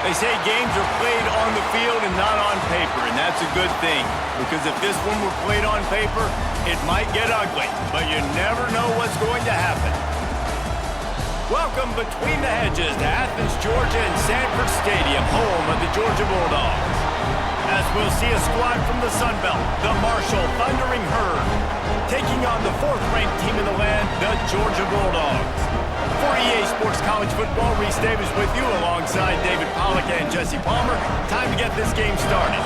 They say games are played on the field and not on paper, and that's a good thing. Because if this one were played on paper, it might get ugly, but you never know what's going to happen. Welcome between the hedges to Athens, Georgia and Sanford Stadium, home of the Georgia Bulldogs. As we'll see a squad from the Sun Belt, the Marshall Thundering Herd, taking on the fourth-ranked team in the land, the Georgia Bulldogs. For EA Sports College Football, Reese Davis with you alongside David Pollack and Jesse Palmer. Time to get this game started.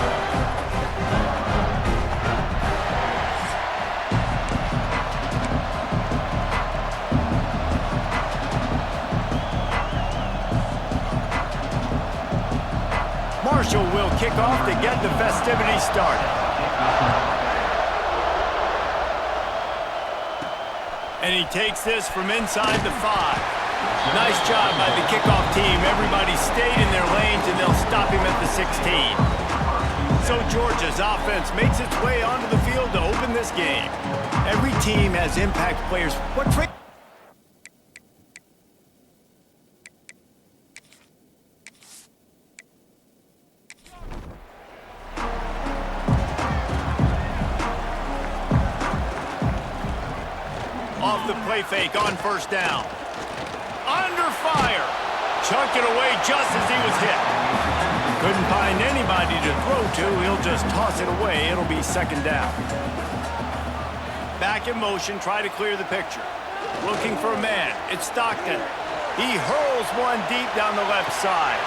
Marshall will kick off to get the festivities started. And he takes this from inside the 5. Nice job by the kickoff team. Everybody stayed in their lanes, and they'll stop him at the 16. So Georgia's offense makes its way onto the field to open this game. Every team has impact players. What trick? Off the play fake on first down. Under fire. Chucked it away just as he was hit. Couldn't find anybody to throw to. He'll just toss it away. It'll be second down. Back in motion, try to clear the picture. Looking for a man. It's Stockton. He hurls one deep down the left side.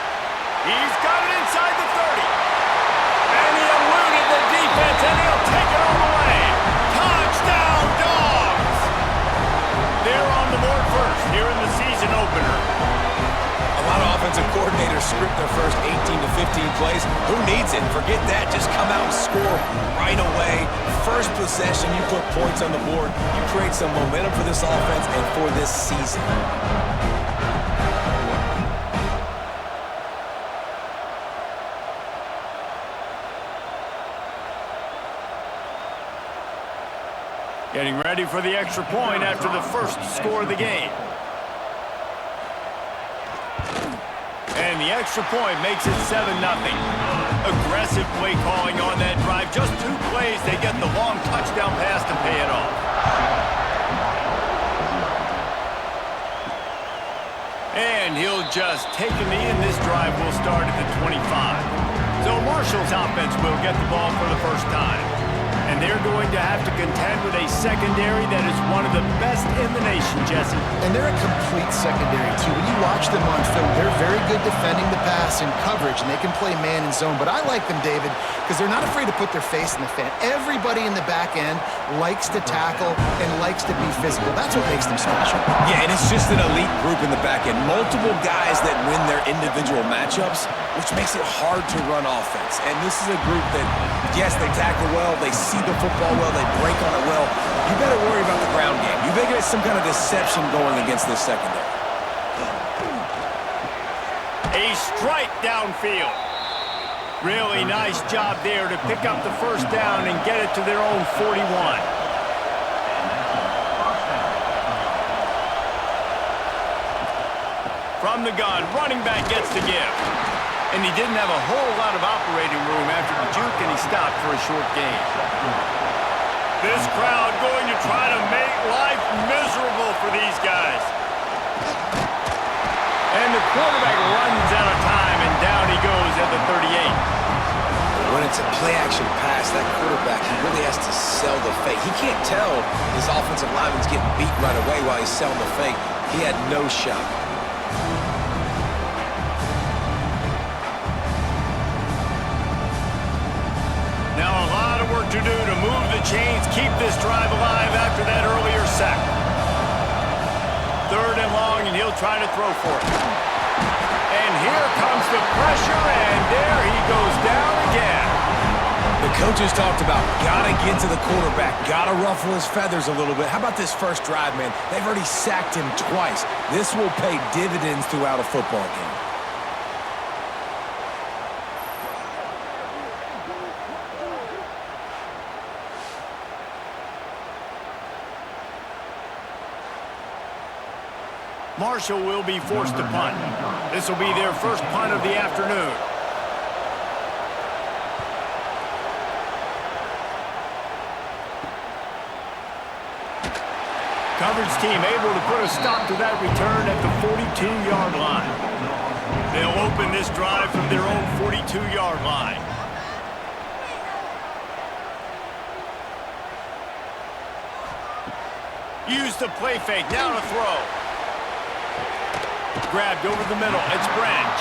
He's got it inside the 30. And he eluded the defense, and he'll take it all the way. Touchdown, Dogs! They're on the board first here in the season opener. A lot of offensive coordinators script their first 18 to 15 plays. Who needs it? Forget that. Just come out and score right away. First possession, you put points on the board. You create some momentum for this offense and for this season. Getting ready for the extra point after the first score of the game. And the extra point makes it 7-0. Aggressive play calling on that drive. Just 2 plays, they get the long touchdown pass to pay it off. And he'll just take a knee, and this drive will start at the 25. So Marshall's offense will get the ball for the first time. And they're going to have to contend with a secondary that is one of the best in the nation, Jesse. And they're a complete secondary, too. When you watch them on film, they're very good defending the pass and coverage, and they can play man and zone. But I like them, David, because they're not afraid to put their face in the fan. Everybody in the back end likes to tackle and likes to be physical. That's what makes them special. Yeah, and it's just an elite group in the back end. Multiple guys that win their individual matchups, which makes it hard to run offense. And this is a group that, yes, they tackle well, they see the football well, they break on it well. You better worry about the ground game. You better get some kind of deception going against this secondary. A strike downfield. Really nice job there to pick up the first down and get it to their own 41. From the gun, running back gets the give. And he didn't have a whole lot of operating room after the juke, and he stopped for a short gain. This crowd going to try to make life miserable for these guys. And the quarterback runs out of time, and down he goes at the 38. When it's a play-action pass, that quarterback, he really has to sell the fake. He can't tell his offensive lineman's getting beat right away while he's selling the fake. He had no shot. Now a lot of work to do to move the chains, keep this drive alive after that earlier sack. 3rd and long, and he'll try to throw for it. And here comes the pressure, and there he goes down again. The coaches talked about gotta get to the quarterback, gotta ruffle his feathers a little bit. How about this first drive, man? They've already sacked him twice. This will pay dividends throughout a football game. Marshall will be forced to punt. This will be their first punt of the afternoon. Coverage team able to put a stop to that return at the 42-yard line. They'll open this drive from their own 42-yard line. Use the play fake, now to throw. Grabbed over the middle, it's Branch.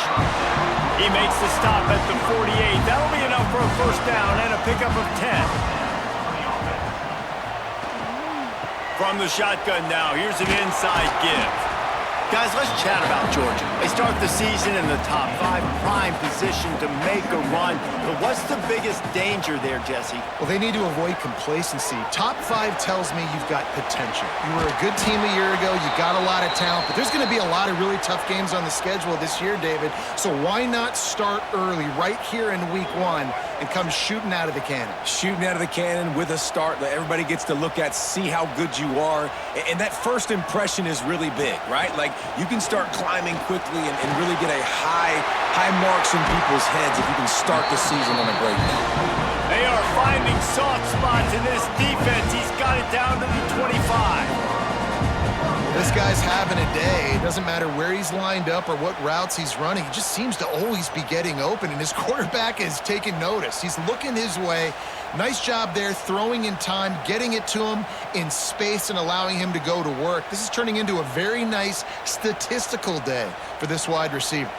He makes the stop at the 48. That'll be enough for a first down and a pickup of 10. From the shotgun now, here's an inside give. Guys, let's chat about Georgia. They start the season in the top 5, prime position to make a run. But what's the biggest danger there, Jesse? Well, they need to avoid complacency. Top 5 tells me you've got potential. You were a good team a year ago. You got a lot of talent. But there's going to be a lot of really tough games on the schedule this year, David. So why not start early right here in week 1 and come shooting out of the cannon? Shooting out of the cannon with a start that everybody gets to look at, see how good you are. And that first impression is really big, right? Like, you can start climbing quickly and really get a high marks in people's heads if you can start the season on a great note. They are finding soft spots in this defense. He's got it down to the 25. This guy's having a day. It doesn't matter where he's lined up or what routes he's running. He just seems to always be getting open, and his quarterback is taking notice. He's looking his way. Nice job there, throwing in time, getting it to him in space and allowing him to go to work. This is turning into a very nice statistical day for this wide receiver.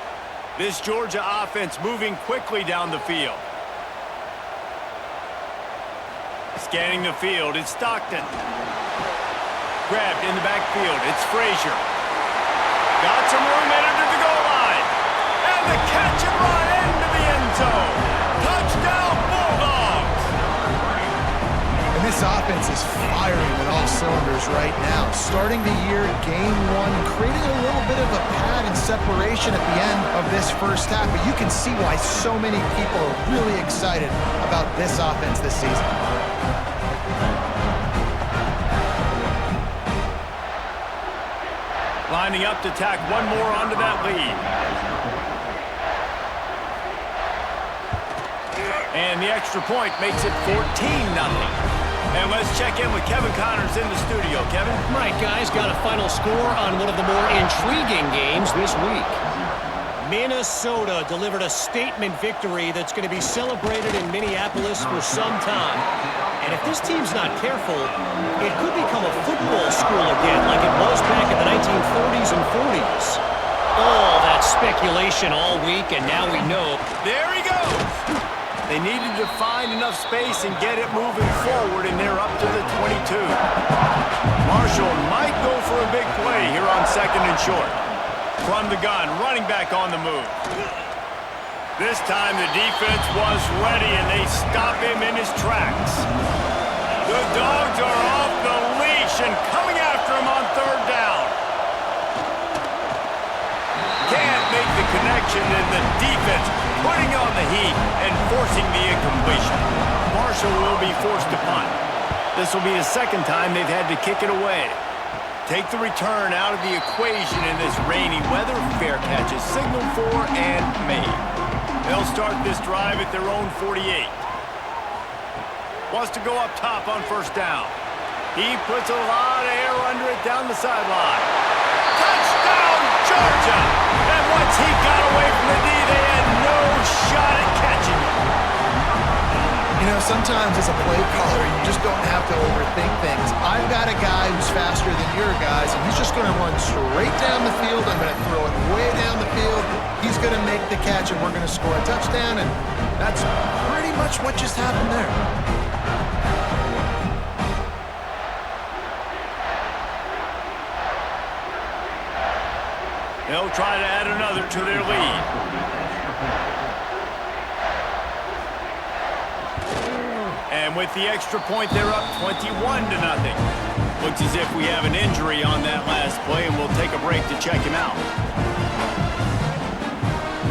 This Georgia offense moving quickly down the field. Scanning the field, it's Stockton. Grabbed in the backfield, it's Frazier. Got some room in under the goal line. And the catch and run into the end zone. Touchdown, Bulldogs! And this offense is firing on all cylinders right now. Starting the year, game 1, creating a little bit of a pad and separation at the end of this first half. But you can see why so many people are really excited about this offense this season. Lining up to tack one more onto that lead. And the extra point makes it 14-0. And let's check in with Kevin Connors in the studio. Kevin? Right, guys, got a final score on one of the more intriguing games this week. Minnesota delivered a statement victory that's going to be celebrated in Minneapolis for some time. And if this team's not careful, it could become a football school again like it was back in the 1930s and 40s. All that speculation all week, and now we know. There he goes! They needed to find enough space and get it moving forward, and they're up to the 22. Marshall might go for a big play here on 2nd and short. From the gun, running back on the move. This time the defense was ready, and they stop him in his tracks. The Dogs are off the leash and coming after him on 3rd down. Can't make the connection, and the defense putting on the heat and forcing the incompletion. Marshall will be forced to punt. This will be the 2nd time they've had to kick it away. Take the return out of the equation in this rainy weather. Fair catch is signaled for and made. They'll start this drive at their own 48. Wants to go up top on 1st down. He puts a lot of air under it down the sideline. Touchdown, Georgia! And once he got away from the D, they had no shot at catching him. You know, sometimes as a play caller, you just don't have to overthink things. I've got a guy who's faster than your guys, and he's just going to run straight down the field. I'm going to throw it way down the field. He's going to make the catch, and we're going to score a touchdown, and that's pretty much what just happened there. They'll try to add another to their lead. And with the extra point, they're up 21-0. Looks as if we have an injury on that last play, and we'll take a break to check him out.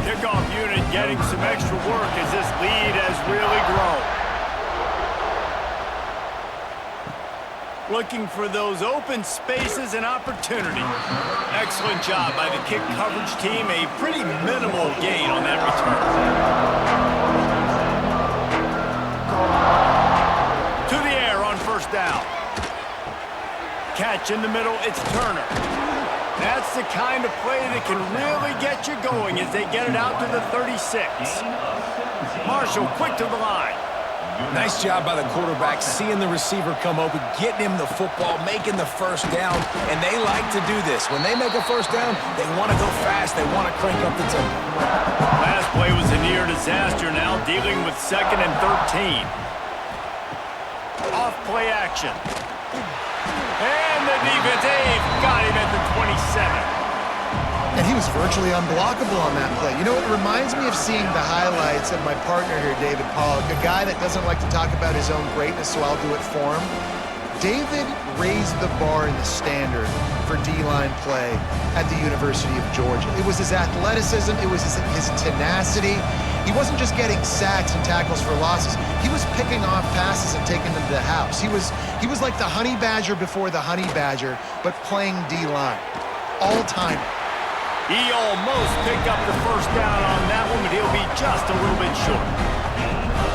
Kickoff unit getting some extra work as this lead has really grown. looking for those open spaces and opportunity. Excellent job by the kick coverage team. A pretty minimal gain on that return. To the air on first down. Catch in the middle, it's Turner. That's the kind of play that can really get you going as they get it out to the 36. Marshall quick to the line. Nice job by the quarterback, seeing the receiver come open, getting him the football, making the first down, and they like to do this. When they make a first down, they want to go fast, they want to crank up the tempo. Last play was a near disaster, now dealing with 2nd and 13. Off play action. And the defense got him at the 27. And he was virtually unblockable on that play. You know, it reminds me of seeing the highlights of my partner here, David Pollock, a guy that doesn't like to talk about his own greatness, so I'll do it for him. David raised the bar in the standard for D-line play at the University of Georgia. It was his athleticism, it was his tenacity. He wasn't just getting sacks and tackles for losses. He was picking off passes and taking them to the house. He was like the honey badger before the honey badger, but playing D-line. All-time. He almost picked up the first down on that one, but he'll be just a little bit short.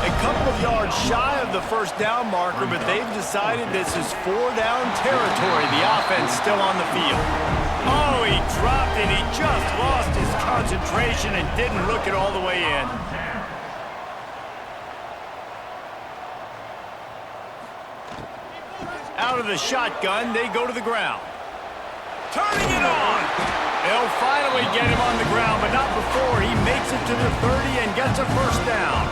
A couple of yards shy of the first down marker, but they've decided this is 4-down territory. The offense still on the field. Oh, he dropped it. He just lost his concentration and didn't look it all the way in. Out of the shotgun, they go to the ground. Turning it on. They'll finally get him on the ground, but not before he makes it to the 30 and gets a first down.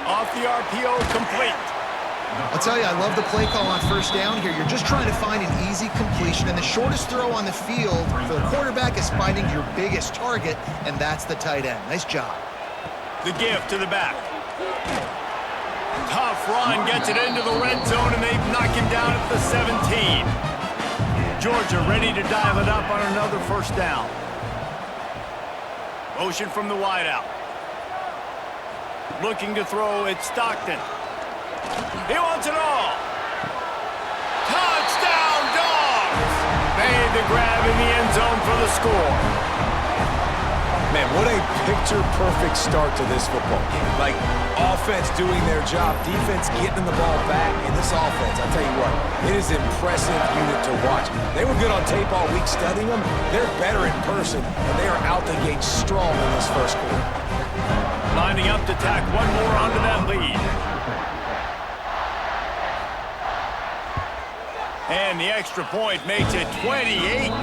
Off the RPO, complete. I'll tell you, I love the play call on first down here. You're just trying to find an easy completion, and the shortest throw on the field for the quarterback is finding your biggest target, and that's the tight end. Nice job. The give to the back. Tough run, gets it into the red zone, and they knock him down at the 17. Georgia ready to dial it up on another first down. Motion from the wideout. Looking to throw, it's Stockton. He wants it all. Touchdown, Dogs! Made the grab in the end zone for the score. Man, what a picture-perfect start to this football game. Like, offense doing their job, defense getting the ball back, and this offense, I'll tell you what, it is an impressive unit to watch. They were good on tape all week studying them. They're better in person, and they are out the gate strong in this first quarter. Lining up to tack one more onto that lead. And the extra point makes it 28-0.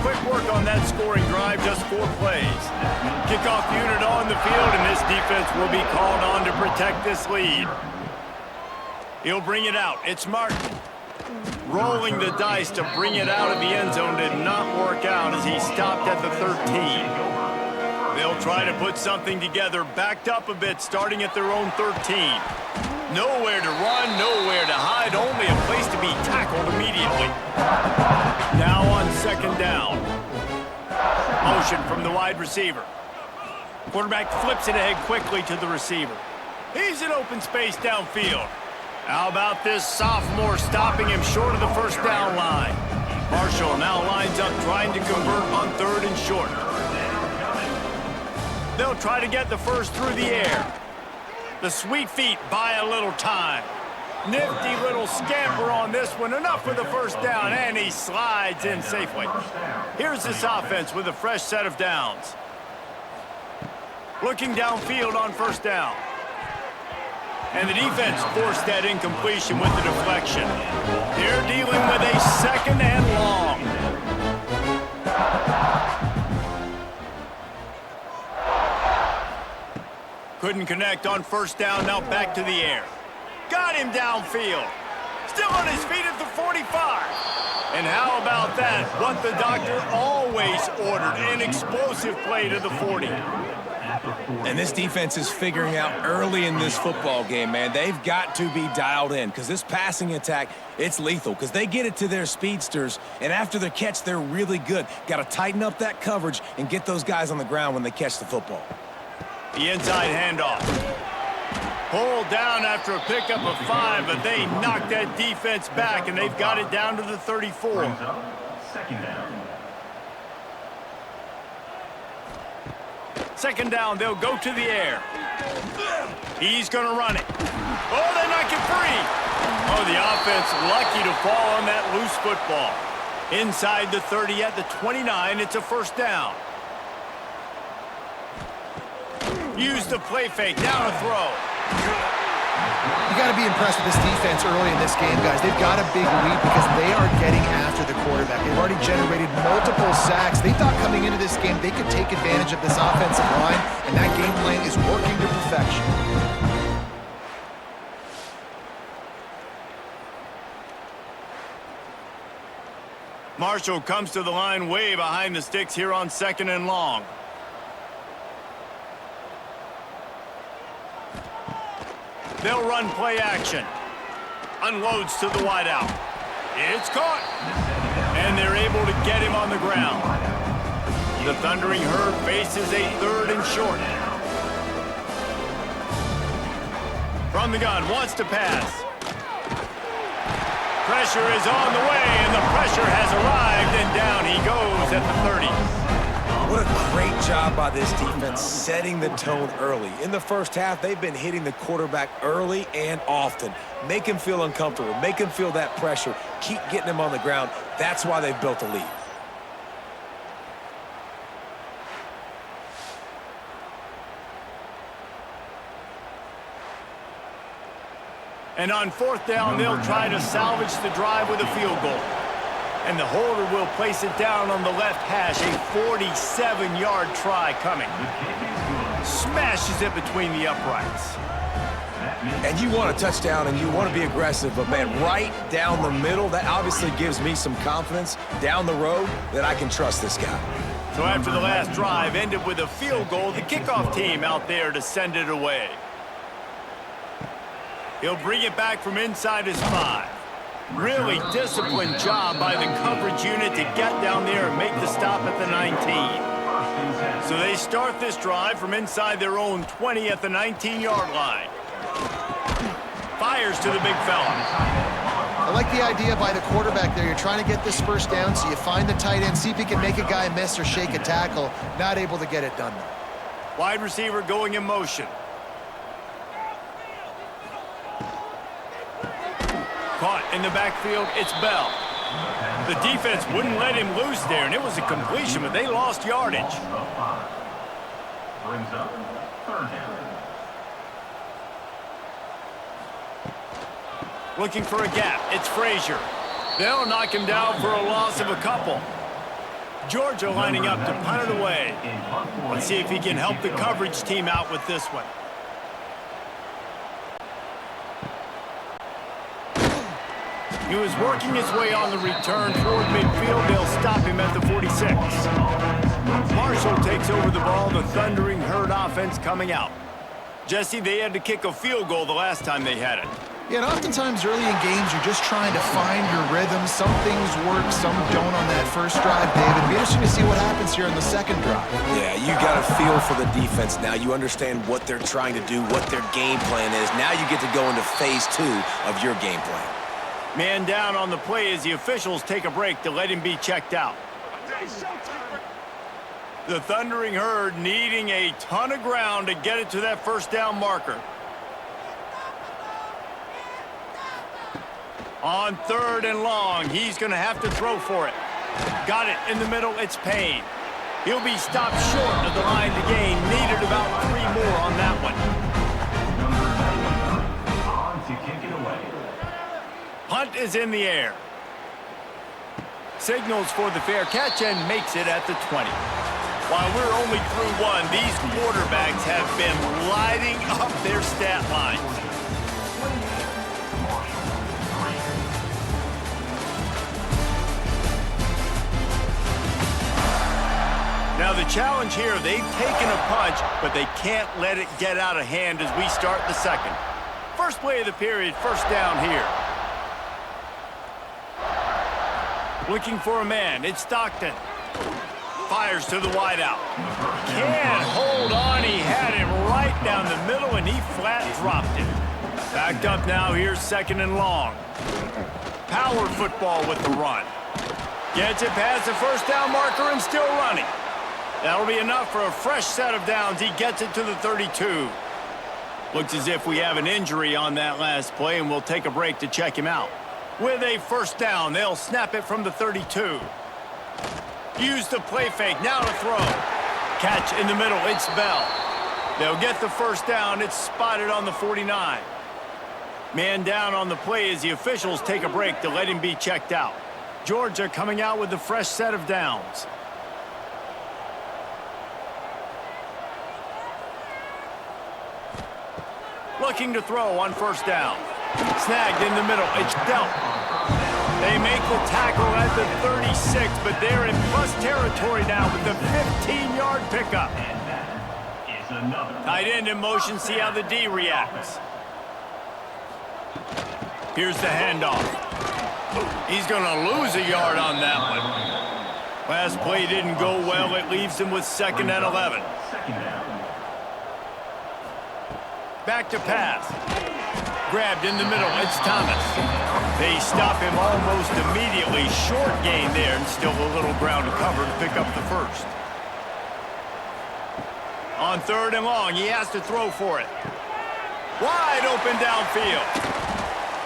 Quick work on that scoring drive, just 4 plays. Kickoff unit on the field, and this defense will be called on to protect this lead. He'll bring it out. It's Martin. Rolling the dice to bring it out of the end zone did not work out as he stopped at the 13. They'll try to put something together, backed up a bit, starting at their own 13. Nowhere to run, nowhere to hide, only a place to be tackled immediately. Now on second down. Motion from the wide receiver. Quarterback flips it ahead quickly to the receiver. He's in open space downfield. How about this sophomore stopping him short of the first down line? Marshall now lines up trying to convert on 3rd and short. They'll try to get the first through the air. The sweet feet buy a little time. Nifty little scamper on this one. Enough for the first down, and he slides in safely. Here's this offense with a fresh set of downs. Looking downfield on first down. And the defense forced that incompletion with the deflection. They're dealing with a 2nd and long. Couldn't connect on first down, now back to the air. Got him downfield. Still on his feet at the 45. And how about that? What the doctor always ordered, an explosive play to the 40. And this defense is figuring out early in this football game, man. They've got to be dialed in because this passing attack, it's lethal because they get it to their speedsters, and after the catch, they're really good. Got to tighten up that coverage and get those guys on the ground when they catch the football. The inside handoff. Pulled down after a pickup of 5, but they knocked that defense back, and they've got it down to the 34. Second down. Second down, they'll go to the air. He's going to run it. Oh, they knock it free. Oh, the offense lucky to fall on that loose football. Inside the 30 at the 29, it's a first down. Use the play fake, now to throw. You got to be impressed with this defense early in this game, guys. They've got a big lead because they are getting after the quarterback. They've already generated multiple sacks. They thought coming into this game they could take advantage of this offensive line, and that game plan is working to perfection. Marshall comes to the line way behind the sticks here on 2nd and long. They'll run play action. Unloads to the wideout. It's caught. And they're able to get him on the ground. The Thundering Herd faces a 3rd and short. From the gun, wants to pass. Pressure is on the way, and the pressure has arrived, and down he goes at the 30. What a great job by this defense setting the tone early. In the first half, they've been hitting the quarterback early and often. Make him feel uncomfortable. Make him feel that pressure. Keep getting him on the ground. That's why they've built a lead. And on 4th down, they'll try to salvage the drive with a field goal. And the holder will place it down on the left hash. A 47-yard try coming. Smashes it between the uprights. And you want a touchdown and you want to be aggressive, but man, right down the middle, that obviously gives me some confidence down the road that I can trust this guy. So after the last drive ended with a field goal, the kickoff team out there to send it away. He'll bring it back from inside his 5. Really disciplined job by the coverage unit to get down there and make the stop at the 19. So they start this drive from inside their own 20 at the 19-yard line. Fires to the big fella. I like the idea by the quarterback there. You're trying to get this first down, so you find the tight end, see if he can make a guy miss or shake a tackle. Not able to get it done. Wide receiver going in motion. Caught in the backfield, it's Bell. The defense wouldn't let him loose there, and it was a completion, but they lost yardage. Brings up 3rd down. Looking for a gap, it's Frazier. They'll knock him down for a loss of a couple. Georgia lining up to punt it away. Let's see if he can help the coverage team out with this one. He was working his way on the return toward midfield. They'll stop him at the 46. Marshall takes over the ball. The Thundering Herd offense coming out. Jesse, they had to kick a field goal the last time they had it. Yeah, and oftentimes early in games, you're just trying to find your rhythm. Some things work, some don't on that first drive, David. It'll be interesting to see what happens here in the second drive. Yeah, you got a feel for the defense now. You understand what they're trying to do, what their game plan is. Now you get to go into phase 2 of your game plan. Man down on the play as the officials take a break to let him be checked out. The Thundering Herd needing a ton of ground to get it to that first down marker. On 3rd and long, he's going to have to throw for it. Got it in the middle, it's Payne. He'll be stopped short of the line to gain. Needed about 3 more on that one. On to kick it away. Punt is in the air. Signals for the fair catch and makes it at the 20. While we're only through 1, these quarterbacks have been lighting up their stat lines. Now the challenge here, they've taken a punch, but they can't let it get out of hand as we start the second. First play of the period, first down here. Looking for a man, it's Stockton. fires to the wideout. Can't hold on. He had it right down the middle, and he flat dropped it. Backed up now. Here's 2nd and long. Power football with the run. Gets it past the first down marker and still running. That'll be enough for a fresh set of downs. He gets it to the 32. Looks as if we have an injury on that last play, and we'll take a break to check him out. With a first down, they'll snap it from the 32. Use the play fake, now to throw. Catch in the middle, it's Bell. They'll get the first down, it's spotted on the 49. Man down on the play as the officials take a break to let him be checked out. Georgia coming out with a fresh set of downs. Looking to throw on first down. Snagged in the middle, it's dealt. They make the tackle at the 36, but they're in plus territory now with the 15-yard pickup. And that is another. Tight end in motion, see how the D reacts. Here's the handoff. He's going to lose a yard on that one. Last play didn't go well. It leaves him with 2nd and 11. Second down. Back to pass. Grabbed in the middle. It's Thomas. They stop him almost immediately. Short gain there, and still a little ground to cover to pick up the first. On 3rd and long, he has to throw for it. Wide open downfield.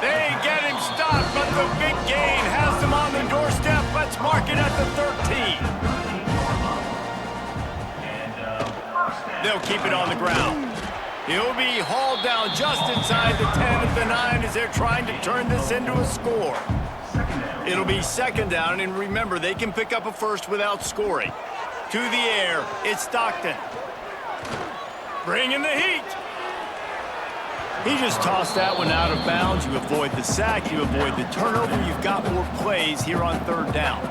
They get him stopped, but the big gain has them on the doorstep. Let's mark it at the 13. They'll keep it on the ground. He'll be hauled down just inside the 10 at the 9 as they're trying to turn this into a score. It'll be 2nd down, and remember, they can pick up a first without scoring. To the air, it's Stockton. Bringing the heat. He just tossed that one out of bounds. You avoid the sack, you avoid the turnover. You've got more plays here on 3rd down.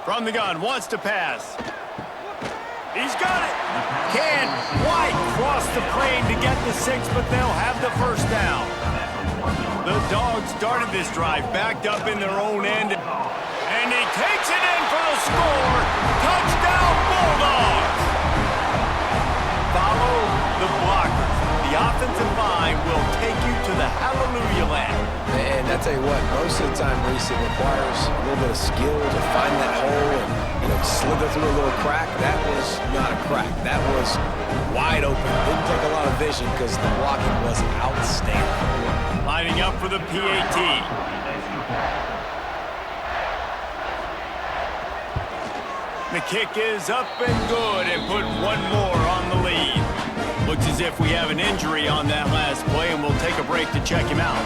From the gun, wants to pass. He's got it. Can White cross the plane to get the 6, but they'll have the first down. The Dogs started this drive backed up in their own end, and he takes it in for the score. Touchdown, Bulldogs. Follow the blockers. The offensive line will take you to the hallelujah land. And I tell you what, most of the time, Reese, it requires a little bit of skill to find that hole and, slither through a little crack. That was not a crack. That was wide open. Didn't take a lot of vision because the blocking was outstanding. Lining up for the PAT. The kick is up and good, and put one more on the lead. Looks as if we have an injury on that last play, and we'll take a break to check him out.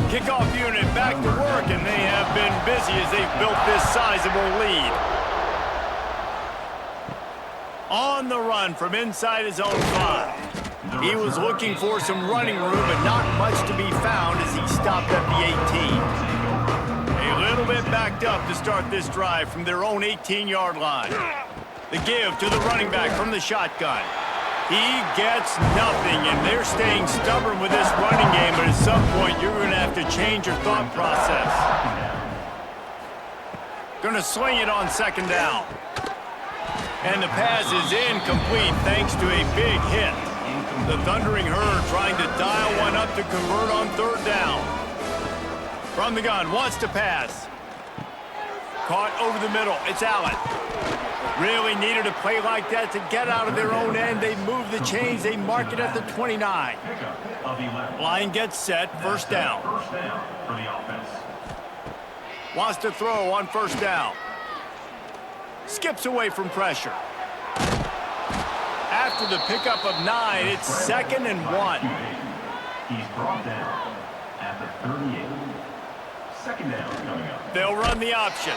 Kickoff unit back to work, and they have been busy as they've built this sizable lead. On the run from inside his own 5. He was looking for some running room, but not much to be found as he stopped at the 18. A little bit backed up to start this drive from their own 18-yard line. The give to the running back from the shotgun. He gets nothing, and they're staying stubborn with this running game, but at some point you're going to have to change your thought process. Going to sling it on 2nd down. And the pass is incomplete thanks to a big hit. The Thundering Herd trying to dial one up to convert on 3rd down. From the gun, wants to pass. Caught over the middle, it's Allen. Really needed a play like that to get out of their own end. They move the chains. They mark it at the 29. Line gets set. First down. First down for the offense. Wants to throw on 1st down. Skips away from pressure. After the pickup of 9, it's 2nd and 1. He's brought down at the 38. 2nd down coming up. They'll run the option.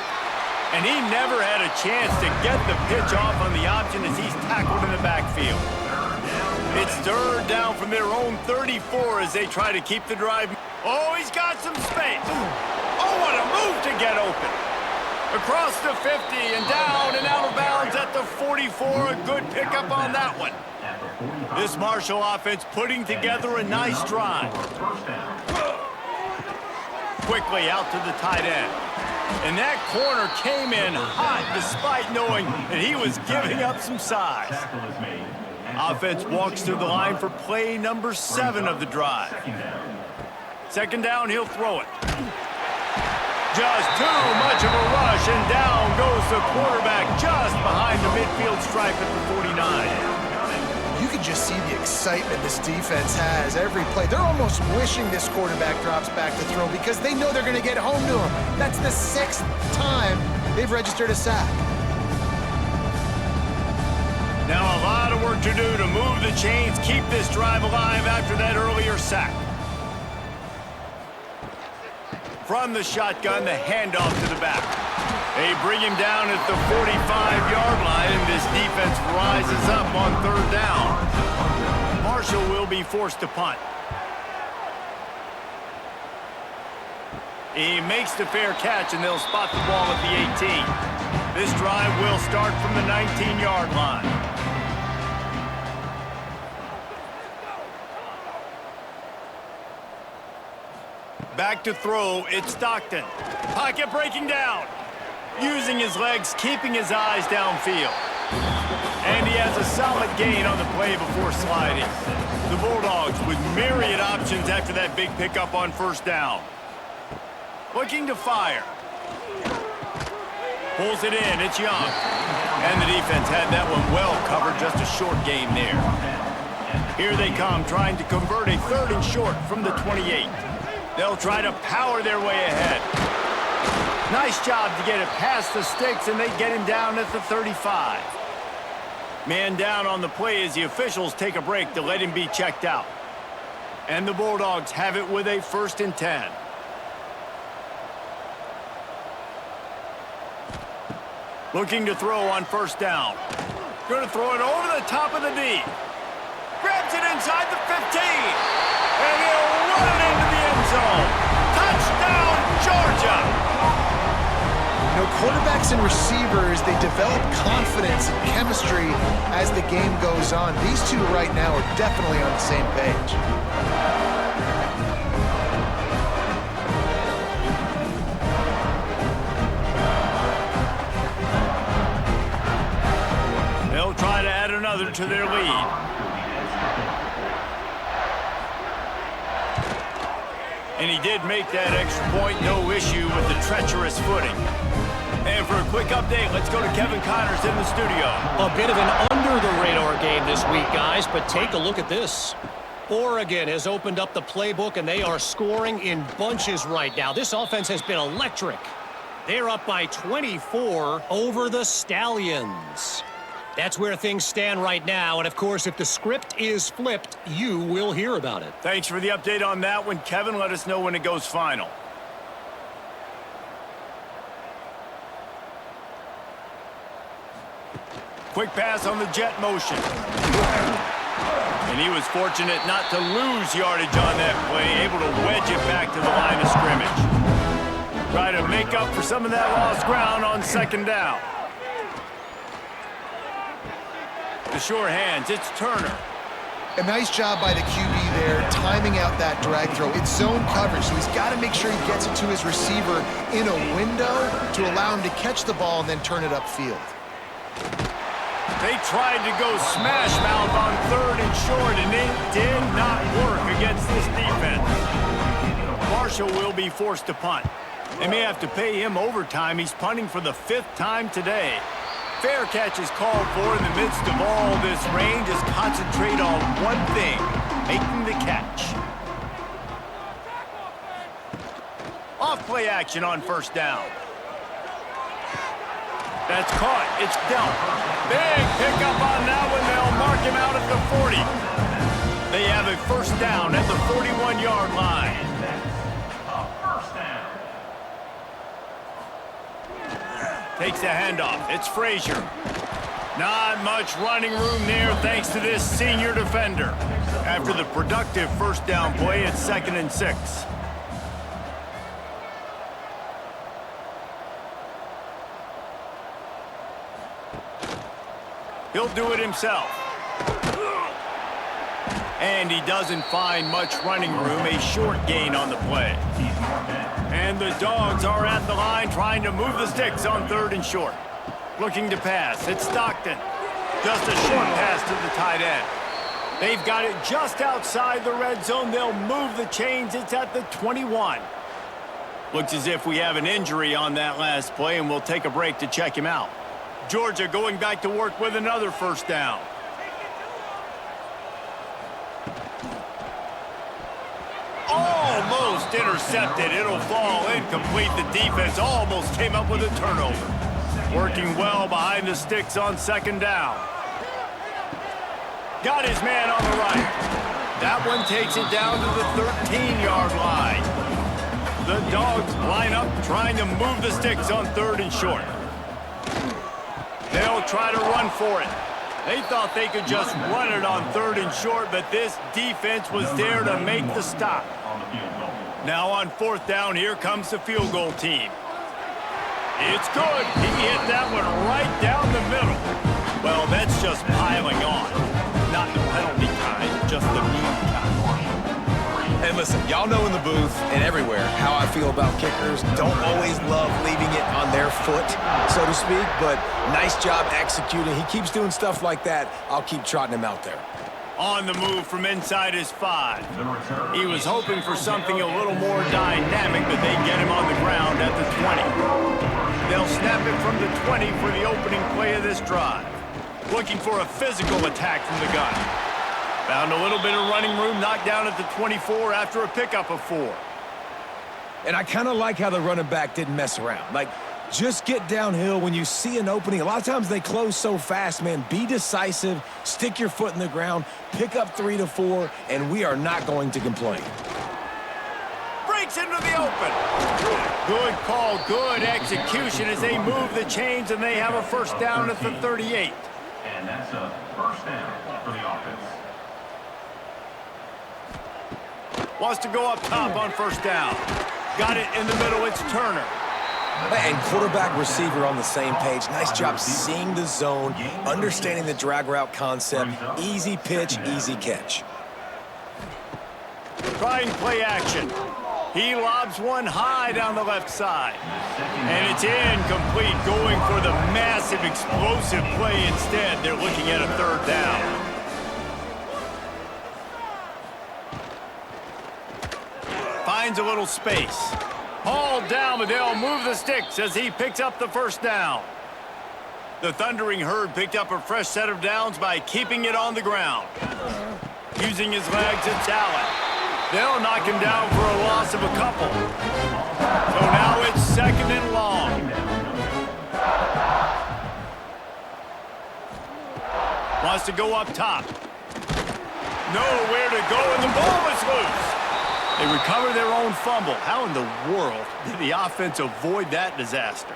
And he never had a chance to get the pitch off on the option as he's tackled in the backfield. It's 3rd down from their own 34 as they try to keep the drive. Oh, he's got some space. Oh, what a move to get open. Across the 50 and down and out of bounds at the 44. A good pickup on that one. This Marshall offense putting together a nice drive. quickly out to the tight end. And that corner came in hot despite knowing that he was giving up some size. Tackle is made. Offense walks through the line for play number 7 of the drive. Second down, he'll throw it. Just too much of a rush, and down goes the quarterback just behind the midfield stripe at the 49. You can just see the excitement this defense has every play. They're almost wishing this quarterback drops back to throw because they know they're going to get home to him. That's the 6th time they've registered a sack. Now a lot of work to do to move the chains, keep this drive alive after that earlier sack. From the shotgun, the handoff to the back. They bring him down at the 45-yard line, and this defense rises up on third down. Marshall will be forced to punt. He makes the fair catch, and they'll spot the ball at the 18. This drive will start from the 19-yard line. Back to throw, it's Stockton. Pocket breaking down. Using his legs, keeping his eyes downfield. And he has a solid gain on the play before sliding. The Bulldogs with myriad options after that big pickup on first down. Looking to fire. Pulls it in, it's Young. And the defense had that one well covered, just a short gain there. Here they come, trying to convert a 3rd and short from the 28. They'll try to power their way ahead. Nice job to get it past the sticks, and they get him down at the 35. Man down on the play as the officials take a break to let him be checked out. And the Bulldogs have it with a 1st and 10. Looking to throw on first down. Going to throw it over the top of the D. Grabs it inside the 15. And he'll run it into the end zone. Touchdown, Georgia! You know, quarterbacks and receivers, they develop confidence and chemistry as the game goes on. These two right now are definitely on the same page. They'll try to add another to their lead. And he did make that extra point, no issue with the treacherous footing. And for a quick update, let's go to Kevin Connors in the studio. A bit of an under-the-radar game this week, guys, but take a look at this. Oregon has opened up the playbook, and they are scoring in bunches right now. This offense has been electric. They're up by 24 over the Stallions. That's where things stand right now, and of course, if the script is flipped, you will hear about it. Thanks for the update on that one, Kevin. Let us know when it goes final. Quick pass on the jet motion. And he was fortunate not to lose yardage on that play, able to wedge it back to the line of scrimmage. Try to make up for some of that lost ground on second down. The sure hands, it's Turner. A nice job by the QB there, timing out that drag throw. It's zone coverage, so he's got to make sure he gets it to his receiver in a window to allow him to catch the ball and then turn it upfield. They tried to go smash mouth on 3rd and short, and it did not work against this defense. Marshall will be forced to punt. They may have to pay him overtime. He's punting for the 5th time today. Fair catch is called for in the midst of all this rain. Just concentrate on one thing, making the catch. Off play action on first down. That's caught. It's dealt. Big pickup on that one. They'll mark him out at the 40. They have a first down at the 41-yard line. Takes the handoff. It's Frazier. Not much running room there thanks to this senior defender. After the productive first down play, it's 2nd and 6. He'll do it himself. And he doesn't find much running room, a short gain on the play. And the Dogs are at the line trying to move the sticks on 3rd and short. Looking to pass, it's Stockton. Just a short pass to the tight end. They've got it just outside the red zone. They'll move the chains. It's at the 21. Looks as if we have an injury on that last play, and we'll take a break to check him out. Georgia going back to work with another first down. Almost intercepted. It'll fall incomplete. The defense almost came up with a turnover. Working well behind the sticks on 2nd down. Got his man on the right. That one takes it down to the 13-yard line. The Dogs line up trying to move the sticks on 3rd and short. They'll try to run for it. They thought they could just run it on 3rd and short, but this defense was there to make the stop. Now on 4th down, here comes the field goal team. It's good. He hit that one right down the middle. Well, that's just piling on. Not the penalty kind, just the mean kind. And listen, y'all know in the booth and everywhere how I feel about kickers. Don't always love leaving it on their foot, so to speak, but nice job executing. He keeps doing stuff like that. I'll keep trotting him out there. On the move from inside his 5. He was hoping for something a little more dynamic, but they get him on the ground at the 20. They'll snap it from the 20 for the opening play of this drive. Looking for a physical attack from the gun. Found a little bit of running room, knocked down at the 24 after a pickup of 4. And I kind of like how the running back didn't mess around. Like, just get downhill when you see an opening. A lot of times they close so fast, man. Be decisive, stick your foot in the ground, pick up 3 to 4, and we are not going to complain. Breaks into the open. Good call, good execution as they move the chains, and they have a first down at the 38. And that's a first down for the offense. Wants to go up top on first down. Got it in the middle, it's Turner. And quarterback receiver on the same page. Nice job seeing the zone, understanding the drag route concept. Easy pitch, easy catch. Trying play action. He lobs one high down the left side. And it's incomplete, going for the massive explosive play instead. They're looking at a 3rd down. Finds a little space. Hauled down, but they'll move the sticks as he picks up the first down. The Thundering Herd picked up a fresh set of downs by keeping it on the ground. Using his legs and talent. They'll knock him down for a loss of a couple. So now it's 2nd and long. Wants to go up top. Nowhere to go, and the ball is loose. They recover their own fumble. How in the world did the offense avoid that disaster?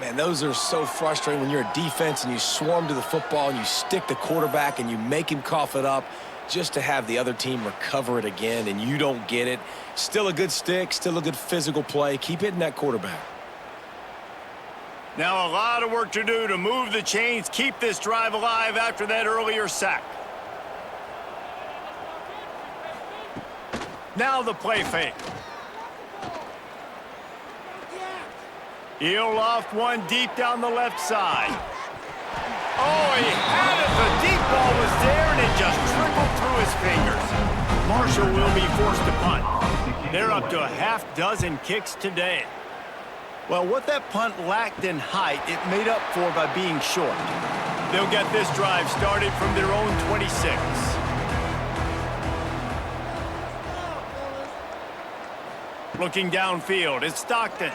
Man, those are so frustrating when you're a defense and you swarm to the football and you stick the quarterback and you make him cough it up just to have the other team recover it again and you don't get it. Still a good stick, still a good physical play. Keep hitting that quarterback. Now a lot of work to do to move the chains, keep this drive alive after that earlier sack. Now the play fake. He'll loft one deep down the left side. Oh, he had it. The deep ball was there, and it just trickled through his fingers. Marshall will be forced to punt. They're up to a half-dozen kicks today. Well, what that punt lacked in height, it made up for by being short. They'll get this drive started from their own 26. Looking downfield, it's Stockton.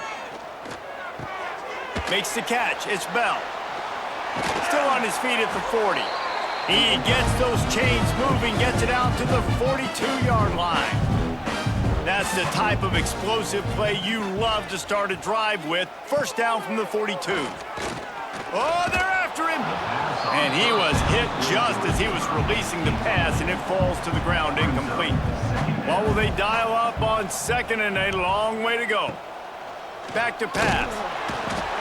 Makes the catch, it's Bell. Still on his feet at the 40. He gets those chains moving, gets it out to the 42-yard line. That's the type of explosive play you love to start a drive with. First down from the 42. Oh, they're after him. And he was hit just as he was releasing the pass, and it falls to the ground incomplete. What will they dial up on 2nd and a long way to go? Back to pass.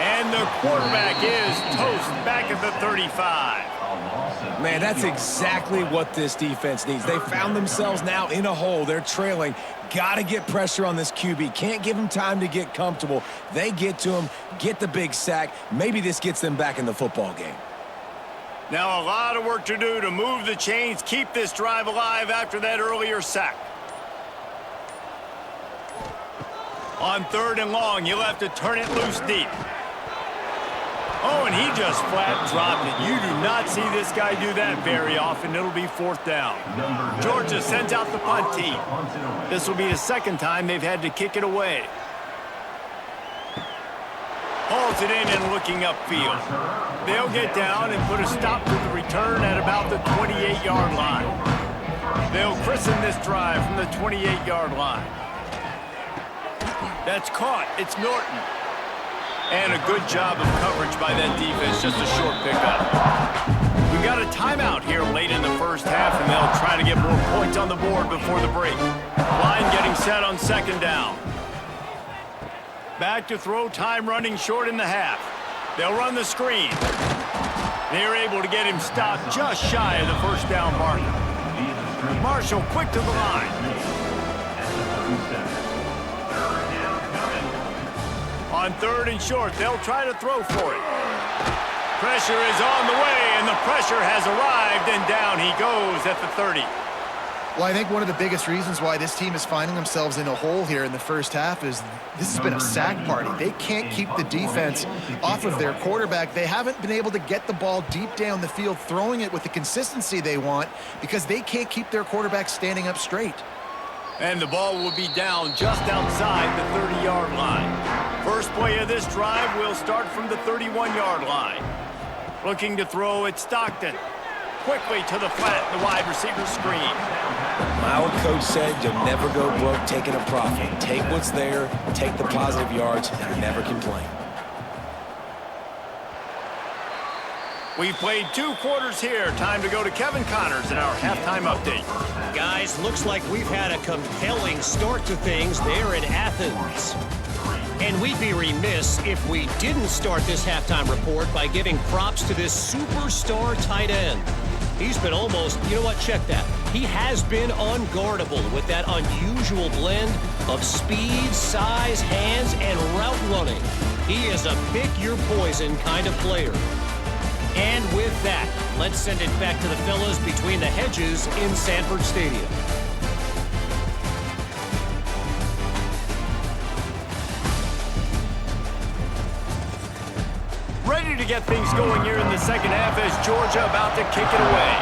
And the quarterback is toast back at the 35. Man, that's exactly what this defense needs. They found themselves now in a hole. They're trailing. Got to get pressure on this QB. Can't give him time to get comfortable. They get to him, get the big sack. Maybe this gets them back in the football game. Now a lot of work to do to move the chains, keep this drive alive after that earlier sack. On 3rd and long, you'll have to turn it loose deep. Oh, and he just flat dropped it. You do not see this guy do that very often. It'll be 4th down. Georgia sends out the punt team. This will be the 2nd time they've had to kick it away. Hauls it in and looking upfield. They'll get down and put a stop to the return at about the 28-yard line. They'll christen this drive from the 28-yard line. That's caught. It's Norton. And a good job of coverage by that defense, just a short pickup. We've got a timeout here late in the first half, and they'll try to get more points on the board before the break. Line getting set on 2nd down. Back to throw, time running short in the half. They'll run the screen. They're able to get him stopped just shy of the 1st down marker. Marshall quick to the line. On 3rd and short, they'll try to throw for it. Pressure is on the way, and the pressure has arrived, and down he goes at the 30. Well, I think one of the biggest reasons why this team is finding themselves in a hole here in the first half is this has been a sack party. They can't keep the defense off of their quarterback. They haven't been able to get the ball deep down the field, throwing it with the consistency they want because they can't keep their quarterback standing up straight. And the ball will be down just outside the 30-yard line. First play of this drive will start from the 31-yard line. Looking to throw, it's Stockton. Quickly to the flat, the wide receiver screen. My old coach said you'll never go broke taking a profit. Take what's there, take the positive yards, and never complain. We've played 2 quarters here. Time to go to Kevin Connors in our halftime update. Guys, looks like we've had a compelling start to things there in Athens. And we'd be remiss if we didn't start this halftime report by giving props to this superstar tight end. He's been almost, you know what, check that. He has been unguardable with that unusual blend of speed, size, hands, and route running. He is a pick-your-poison kind of player. And with that, let's send it back to the fellas between the hedges in Sanford Stadium. Ready to get things going here in the second half as Georgia about to kick it away.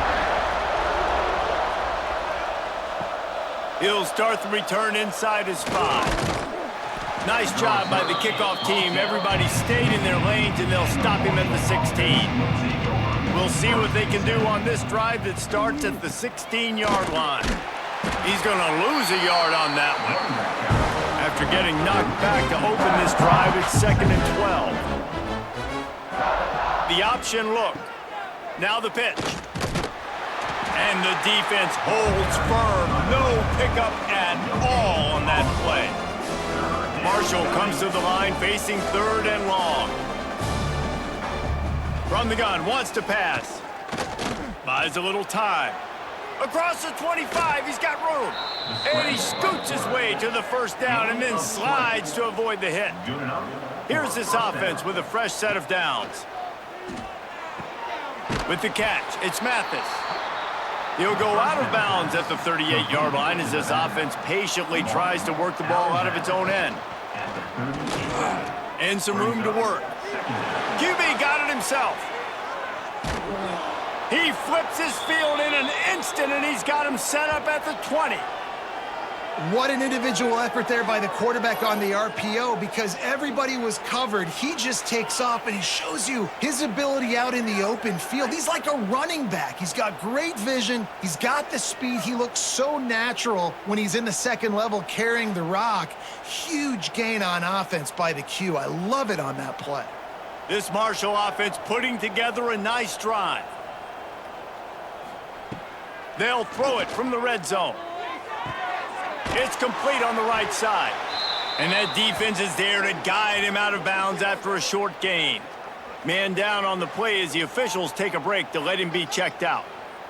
He'll start the return inside his 5. Nice job by the kickoff team. Everybody stayed in their lanes, and they'll stop him at the 16. We'll see what they can do on this drive that starts at the 16-yard line. He's going to lose a yard on that one. After getting knocked back to open this drive, it's 2nd and 12. The option look. Now the pitch. And the defense holds firm. No pickup at all on that play. Marshall comes to the line facing 3rd and long. From the gun, wants to pass. Buys a little time. Across the 25, he's got room. And he scoots his way to the 1st down and then slides to avoid the hit. Here's this offense with a fresh set of downs. With the catch, it's Mathis. He'll go out of bounds at the 38-yard line as this offense patiently tries to work the ball out of its own end. And some room to work. QB got it himself. He flips his field in an instant, and he's got him set up at the 20. What an individual effort there by the quarterback on the RPO because everybody was covered. He just takes off, and he shows you his ability out in the open field. He's like a running back. He's got great vision. He's got the speed. He looks so natural when he's in the 2nd level carrying the rock. Huge gain on offense by the Q. I love it on that play. This Marshall offense putting together a nice drive. They'll throw it from the red zone. It's complete on the right side. And that defense is there to guide him out of bounds after a short gain. Man down on the play as the officials take a break to let him be checked out.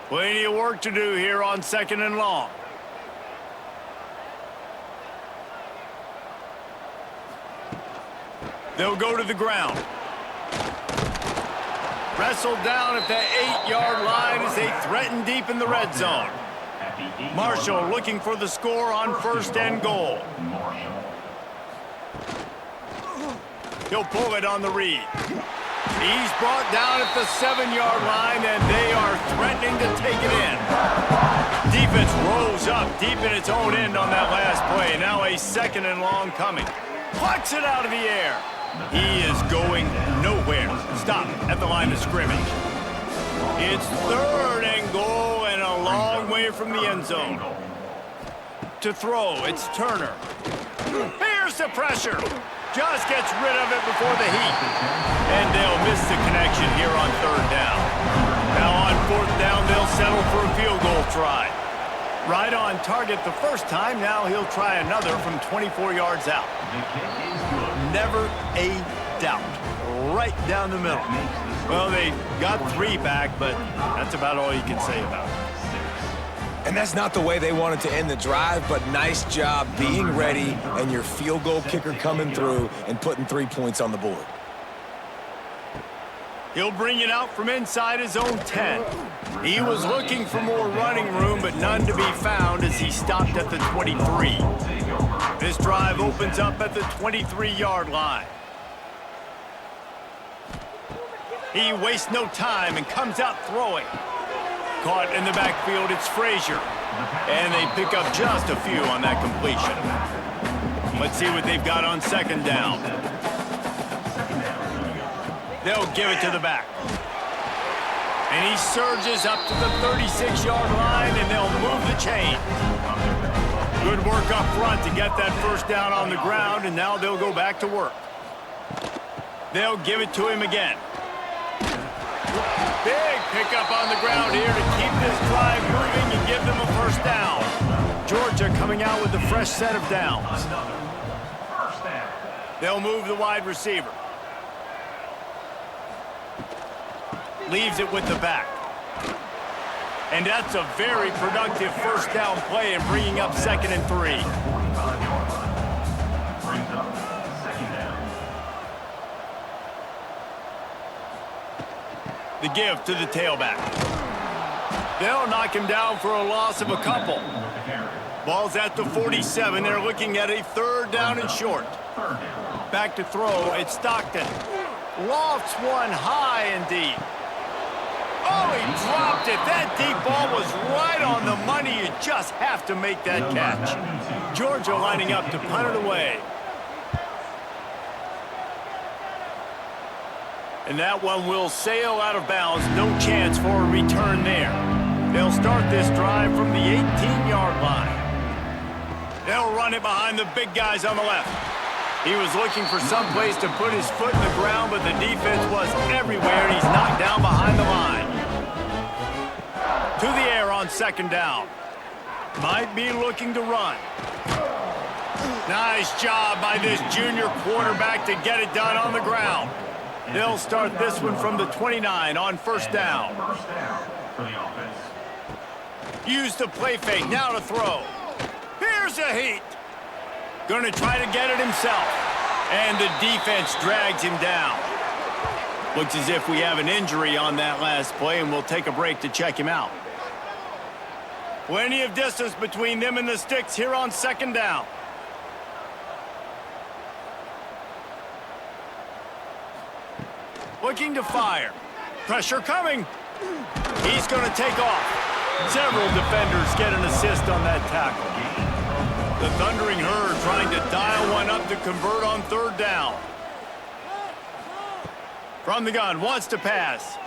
Plenty of work to do here on 2nd and long. They'll go to the ground. Wrestled down at the 8-yard line as they threaten deep in the red zone. Marshall looking for the score on 1st and goal. He'll pull it on the read. He's brought down at the 7-yard line, and they are threatening to take it in. Defense rolls up deep in its own end on that last play. Now a 2nd and long coming. Plucks it out of the air. He is going nowhere. Stop at the line of scrimmage. It's 3rd and goal and a long way from the end zone. To throw, it's Turner. Here's the pressure. Just gets rid of it before the heat. And they'll miss the connection here on 3rd down. Now on 4th down, they'll settle for a field goal try. Right on target the first time. Now he'll try another from 24 yards out. Never a doubt. Right down the middle. Well, they got 3 back, but that's about all you can say about it. And that's not the way they wanted to end the drive, but nice job being ready and your field goal kicker coming through and putting 3 points on the board. He'll bring it out from inside his own 10. He was looking for more running room, but none to be found as he stopped at the 23. This drive opens up at the 23-yard line. He wastes no time and comes out throwing. Caught in the backfield, it's Frazier. And they pick up just a few on that completion. Let's see what they've got on 2nd down. They'll give it to the back. And he surges up to the 36-yard line, and they'll move the chain. Good work up front to get that 1st down on the ground, and now they'll go back to work. They'll give it to him again. Big pickup on the ground here to keep this drive moving and give them a 1st down. Georgia coming out with a fresh set of downs. They'll move the wide receiver. Leaves it with the back. And that's a very productive 1st down play and bringing up 2nd and 3. The give to the tailback. They'll knock him down for a loss of a couple. Ball's at the 47. They're looking at a 3rd down and short. Back to throw. It's Stockton. Lofts one high and deep. Oh, he dropped it. That deep ball was right on the money. You just have to make that catch. Georgia lining up to punt it away. And that one will sail out of bounds. No chance for a return there. They'll start this drive from the 18-yard line. They'll run it behind the big guys on the left. He was looking for some place to put his foot in the ground, but the defense was everywhere, and he's knocked down behind the line. To the air on 2nd down. Might be looking to run. Nice job by this junior quarterback to get it done on the ground. They'll start this one from the 29 on 1st down. Use the play fake, now to throw. Here's a heat. Gonna try to get it himself. And the defense drags him down. Looks as if we have an injury on that last play, and we'll take a break to check him out. Plenty of distance between them and the sticks here on 2nd down. Looking to fire. Pressure coming. He's going to take off. Several defenders get an assist on that tackle. The Thundering Herd trying to dial one up to convert on 3rd down. From the gun, wants to pass.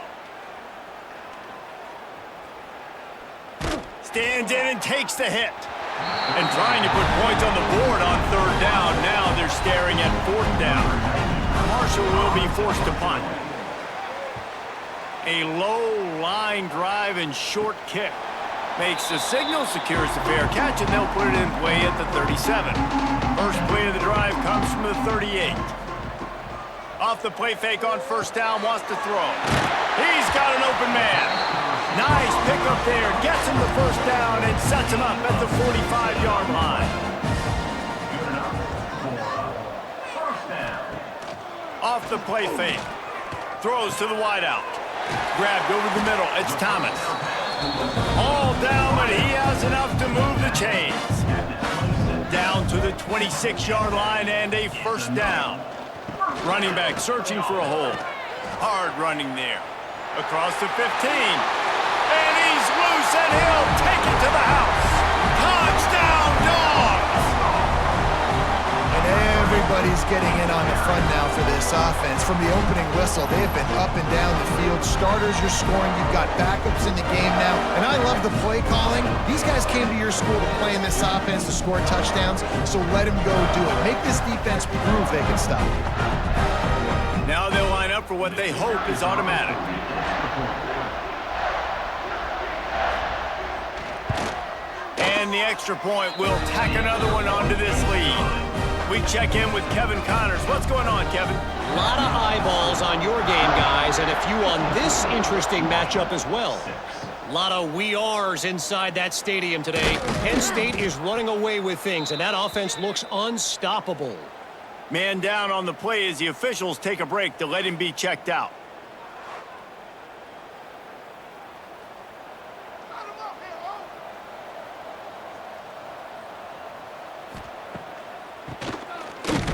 Stands in and takes the hit. And trying to put points on the board on 3rd down. Now they're staring at 4th down. Marshall will be forced to punt. A low line drive and short kick. Makes the signal, secures the fair catch, and they'll put it in play at the 37. First play of the drive comes from the 38. Off the play fake on first down, wants to throw. He's got an open man. Nice pickup there. Gets him the first down and sets him up at the 45-yard line. Good enough for first down. Off the play fake. Throws to the wideout. Grabbed over the middle. It's Thomas. All down, but he has enough to move the chains. Down to the 26-yard line and a first down. Running back searching for a hole. Hard running there. Across the 15. And he's loose and he'll take it to the house. Touchdown, Dogs! And everybody's getting in on the fun now for this offense. From the opening whistle, they have been up and down the field. Starters are scoring. You've got backups in the game now. And I love the play calling. These guys came to your school to play in this offense to score touchdowns, so let them go do it. Make this defense prove they can stop. Now they'll line up for what they hope is automatic. And the extra point will tack another one onto this lead. We check in with Kevin Connors. What's going on, Kevin? A lot of eyeballs on your game, guys, and a few on this interesting matchup as well. A lot of we ares inside that stadium today. Penn State is running away with things, and that offense looks unstoppable. Man down on the play as the officials take a break to let him be checked out.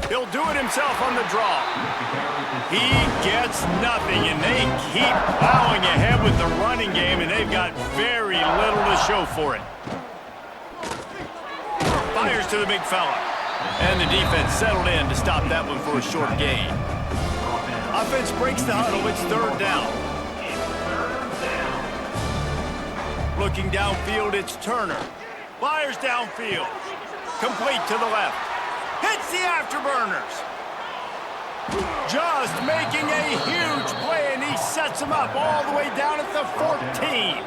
He'll do it himself on the draw. He gets nothing, and they keep plowing ahead with the running game, and they've got very little to show for it. Fires to the big fella. And the defense settled in to stop that one for a short gain. Offense breaks the huddle. It's third down. Looking downfield, it's Turner. Fires downfield. Complete to the left. Hits the afterburners. Just making a huge play, and he sets him up all the way down at the 14.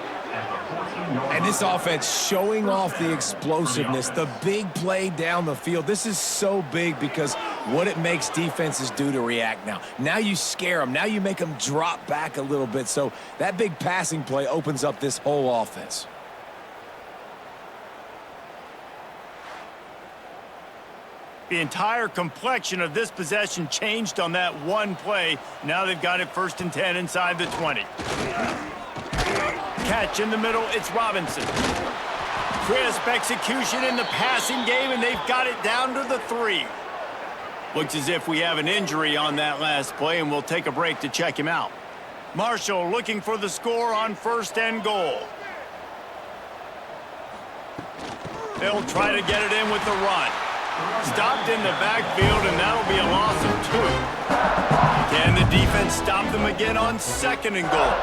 And this offense showing off the explosiveness, the big play down the field. This is so big because what it makes defenses do to react now. Now you scare them. Now you make them drop back a little bit. So that big passing play opens up this whole offense. The entire complexion of this possession changed on that one play. Now they've got it 1st and 10 inside the 20. Catch in the middle, it's Robinson. Crisp execution in the passing game, and they've got it down to the 3. Looks as if we have an injury on that last play, and we'll take a break to check him out. Marshall looking for the score on 1st and goal. They'll try to get it in with the run. Stopped in the backfield, and that'll be a loss of 2. Can the defense stop them again on 2nd and goal?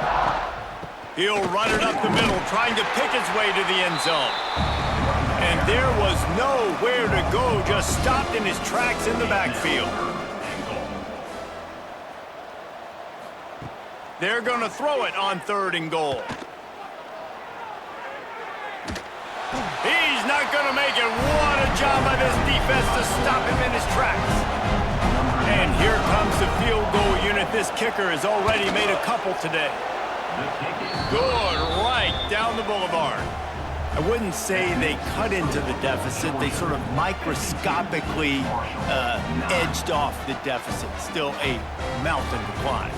He'll run it up the middle, trying to pick his way to the end zone. And there was nowhere to go, just stopped in his tracks in the backfield. They're going to throw it on 3rd and goal. He's not going to make it. What a job by this defense to stop him in his tracks. And here comes the field goal unit. This kicker has already made a couple today. Good, right down the boulevard. I wouldn't say they cut into the deficit. They sort of microscopically edged off the deficit. Still a mountain to climb.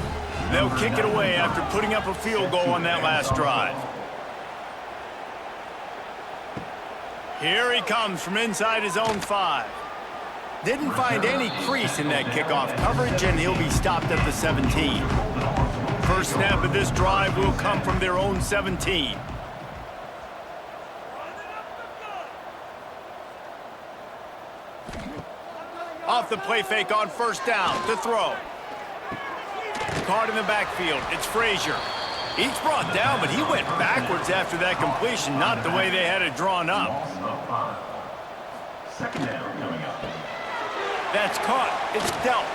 They'll kick it away after putting up a field goal on that last drive. Here he comes from inside his own 5. Didn't find any crease in that kickoff coverage, and he'll be stopped at the 17. First snap of this drive will come from their own 17. Off the play fake on 1st down to throw. Caught in the backfield. It's Frazier. He's brought down, but he went backwards after that completion, not the way they had it drawn up. 2nd down coming up. That's caught. It's dealt.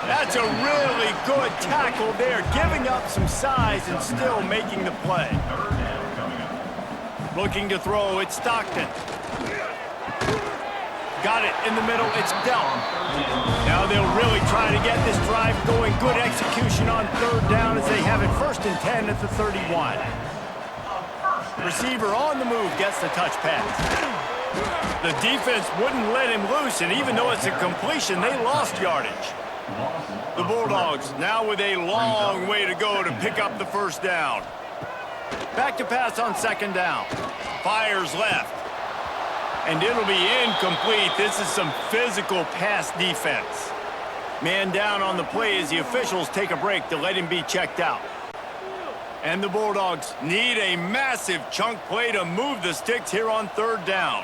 That's a really good tackle there, giving up some size and still making the play. 3rd down coming up. Looking to throw, it's Stockton. got it in the middle. It's dealt. Now they'll really try to get this drive going. Good execution on third down as they have it 1st and 10 at the 31. Receiver on the move gets the touch pass. The defense wouldn't let him loose, and even though it's a completion, they lost yardage. The Bulldogs now with a long way to go to pick up the 1st down. Back to pass on 2nd down. Fires left. And it'll be incomplete. This is some physical pass defense. Man down on the play as the officials take a break to let him be checked out. And the Bulldogs need a massive chunk play to move the sticks here on 3rd down.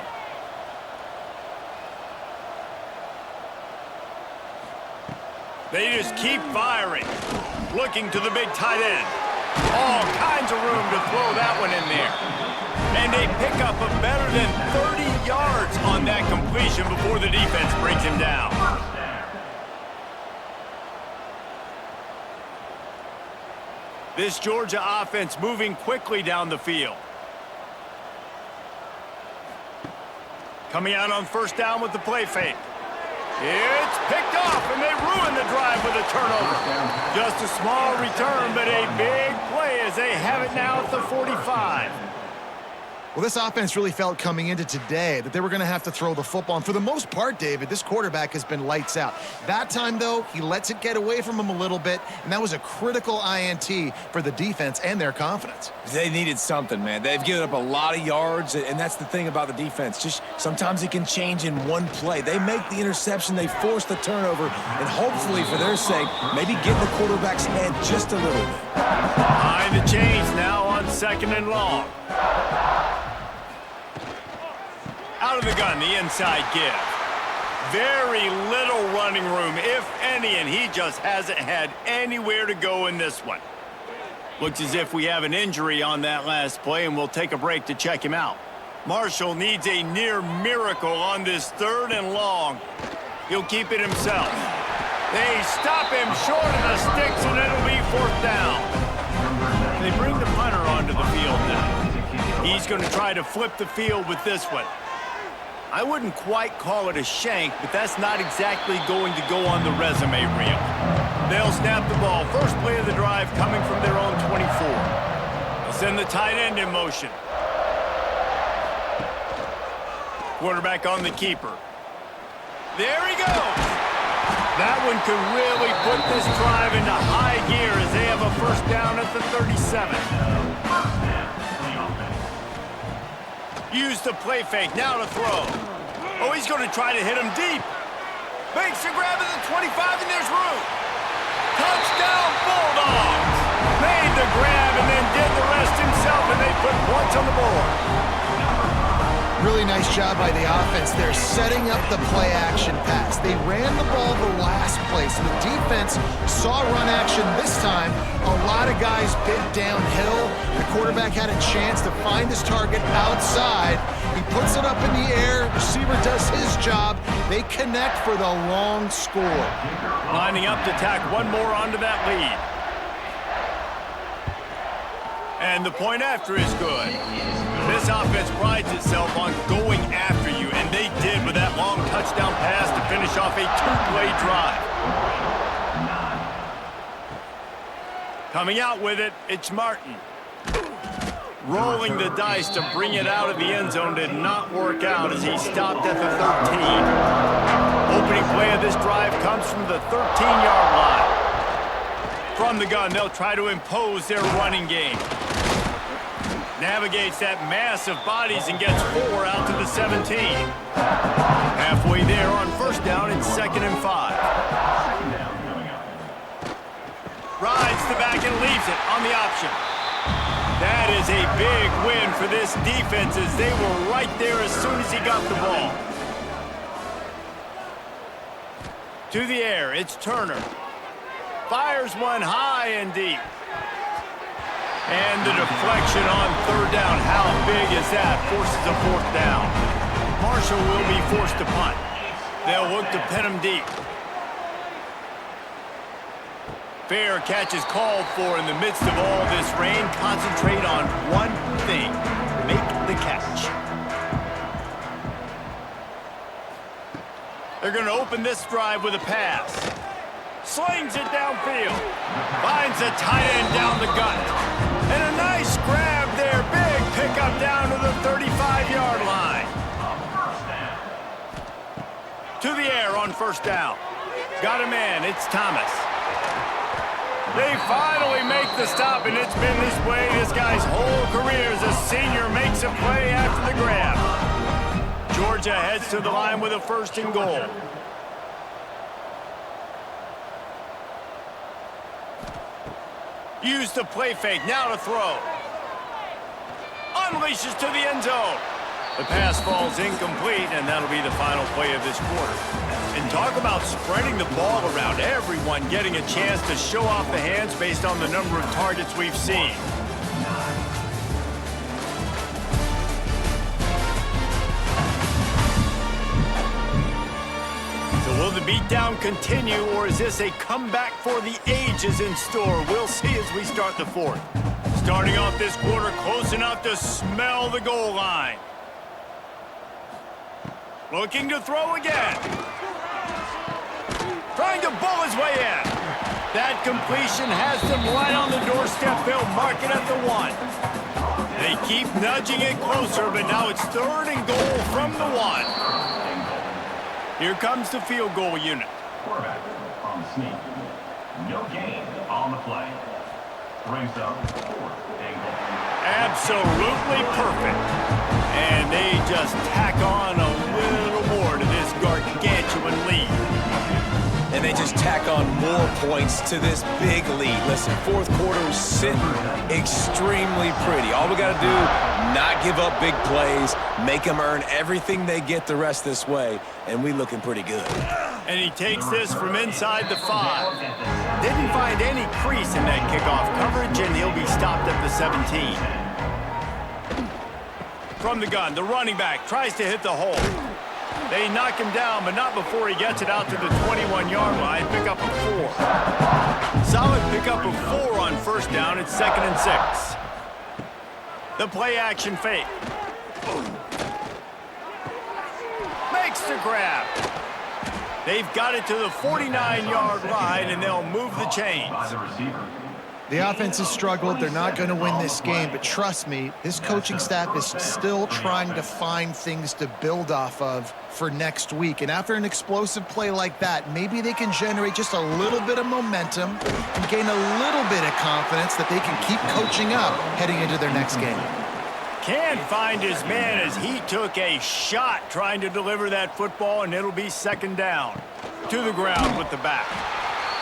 They just keep firing. Looking to the big tight end. All kinds of room to throw that one in there. And they pick up a better than 30 yards on that completion before the defense brings him down. This Georgia offense moving quickly down the field. Coming out on 1st down with the play fake. It's picked off, and they ruin the drive with a turnover. Just a small return, but a big play as they have it now at the 45. Well, this offense really felt coming into today that they were going to have to throw the football. And for the most part, David, this quarterback has been lights out. That time, though, he lets it get away from him a little bit, and that was a critical INT for the defense and their confidence. They needed something, man. They've given up a lot of yards, and that's the thing about the defense. Just sometimes it can change in one play. They make the interception, they force the turnover, and hopefully, for their sake, maybe get the quarterback's head just a little bit. Behind the chains now on 2nd and long. Out of the gun, the inside give. Very little running room, if any, and he just hasn't had anywhere to go in this one. Looks as if we have an injury on that last play, and we'll take a break to check him out. Marshall needs a near miracle on this 3rd and long. He'll keep it himself. They stop him short of the sticks, and it'll be 4th down. They bring the punter onto the field now. He's going to try to flip the field with this one. I wouldn't quite call it a shank, but that's not exactly going to go on the resume reel. They'll snap the ball. First play of the drive coming from their own 24. They'll send the tight end in motion. Quarterback on the keeper. There he goes. That one could really put this drive into high gear as they have a 1st down at the 37. Use the play fake, now to throw. Oh, he's going to try to hit him deep. Makes the grab at the 25, and there's room. Touchdown, Bulldogs! Made the grab and then did the rest himself, and they put points on the board. Really nice job by the offense there, setting up the play-action pass. They ran the ball the last play, so the defense saw run action this time. A lot of guys bit downhill. The quarterback had a chance to find his target outside. He puts it up in the air. Receiver does his job. They connect for the long score. Lining up to tack one more onto that lead. And the point after is good. This offense prides itself on going after you, and they did with that long touchdown pass to finish off a 2-play drive. Coming out with it, it's Martin. Rolling the dice to bring it out of the end zone did not work out as he stopped at the 13. Opening play of this drive comes from the 13-yard line. From the gun, they'll try to impose their running game. Navigates that mass of bodies and gets 4 out to the 17. Halfway there on 1st down, it's 2nd and 5. Rides the back and leaves it on the option. That is a big win for this defense as they were right there as soon as he got the ball. To the air, it's Turner. Fires one high and deep. And the deflection on 3rd down. How big is that? Forces a 4th down. Marshall will be forced to punt. They'll look to pin him deep. Fair catch is called for in the midst of all this rain. Concentrate on one thing. Make the catch. They're going to open this drive with a pass. Slings it downfield. Finds the tight end down the gut. And a nice grab there. Big pickup down to the 35-yard line. To the air on first down. Got a man. It's Thomas. They finally make the stop, and it's been this way this guy's whole career as a senior makes a play after the grab. Georgia heads to the line with a 1st and goal. Use the play fake, now to throw. Unleashes to the end zone. The pass falls incomplete, and that'll be the final play of this quarter. And talk about spreading the ball around, everyone getting a chance to show off the hands based on the number of targets we've seen. So will the beatdown continue, or is this a comeback for the ages in store? We'll see as we start the 4th. Starting off this quarter close enough to smell the goal line. Looking to throw again. Trying to bull his way in. That completion has them right on the doorstep. They'll mark it at the 1. They keep nudging it closer, but now it's 3rd and goal from the 1. Here comes the field goal unit. Quarterback on the sneak. No gain on the play. Brings up 4th and goal. Absolutely perfect. And they just tack on a little more to this gargantuan lead. And they just tack on more points to this big lead. Listen, 4th quarter is sitting extremely pretty. All we got to do, not give up big plays, make them earn everything they get the rest this way, and we looking pretty good. And he takes this from inside the 5. Didn't find any crease in that kickoff coverage, and he'll be stopped at the 17. From the gun, the running back tries to hit the hole. They knock him down, but not before he gets it out to the 21-yard line. Pick up a 4. Solid pickup of 4 on 1st down. It's 2nd and 6. The play action fake. Makes the grab. They've got it to the 49-yard line, and they'll move the chains. The offense has struggled. They're not going to win this game, but trust me, this coaching staff is still trying to find things to build off of for next week. And after an explosive play like that, maybe they can generate just a little bit of momentum and gain a little bit of confidence that they can keep coaching up heading into their next game. Can't find his man as he took a shot trying to deliver that football, and it'll be 2nd down. To the ground with the back.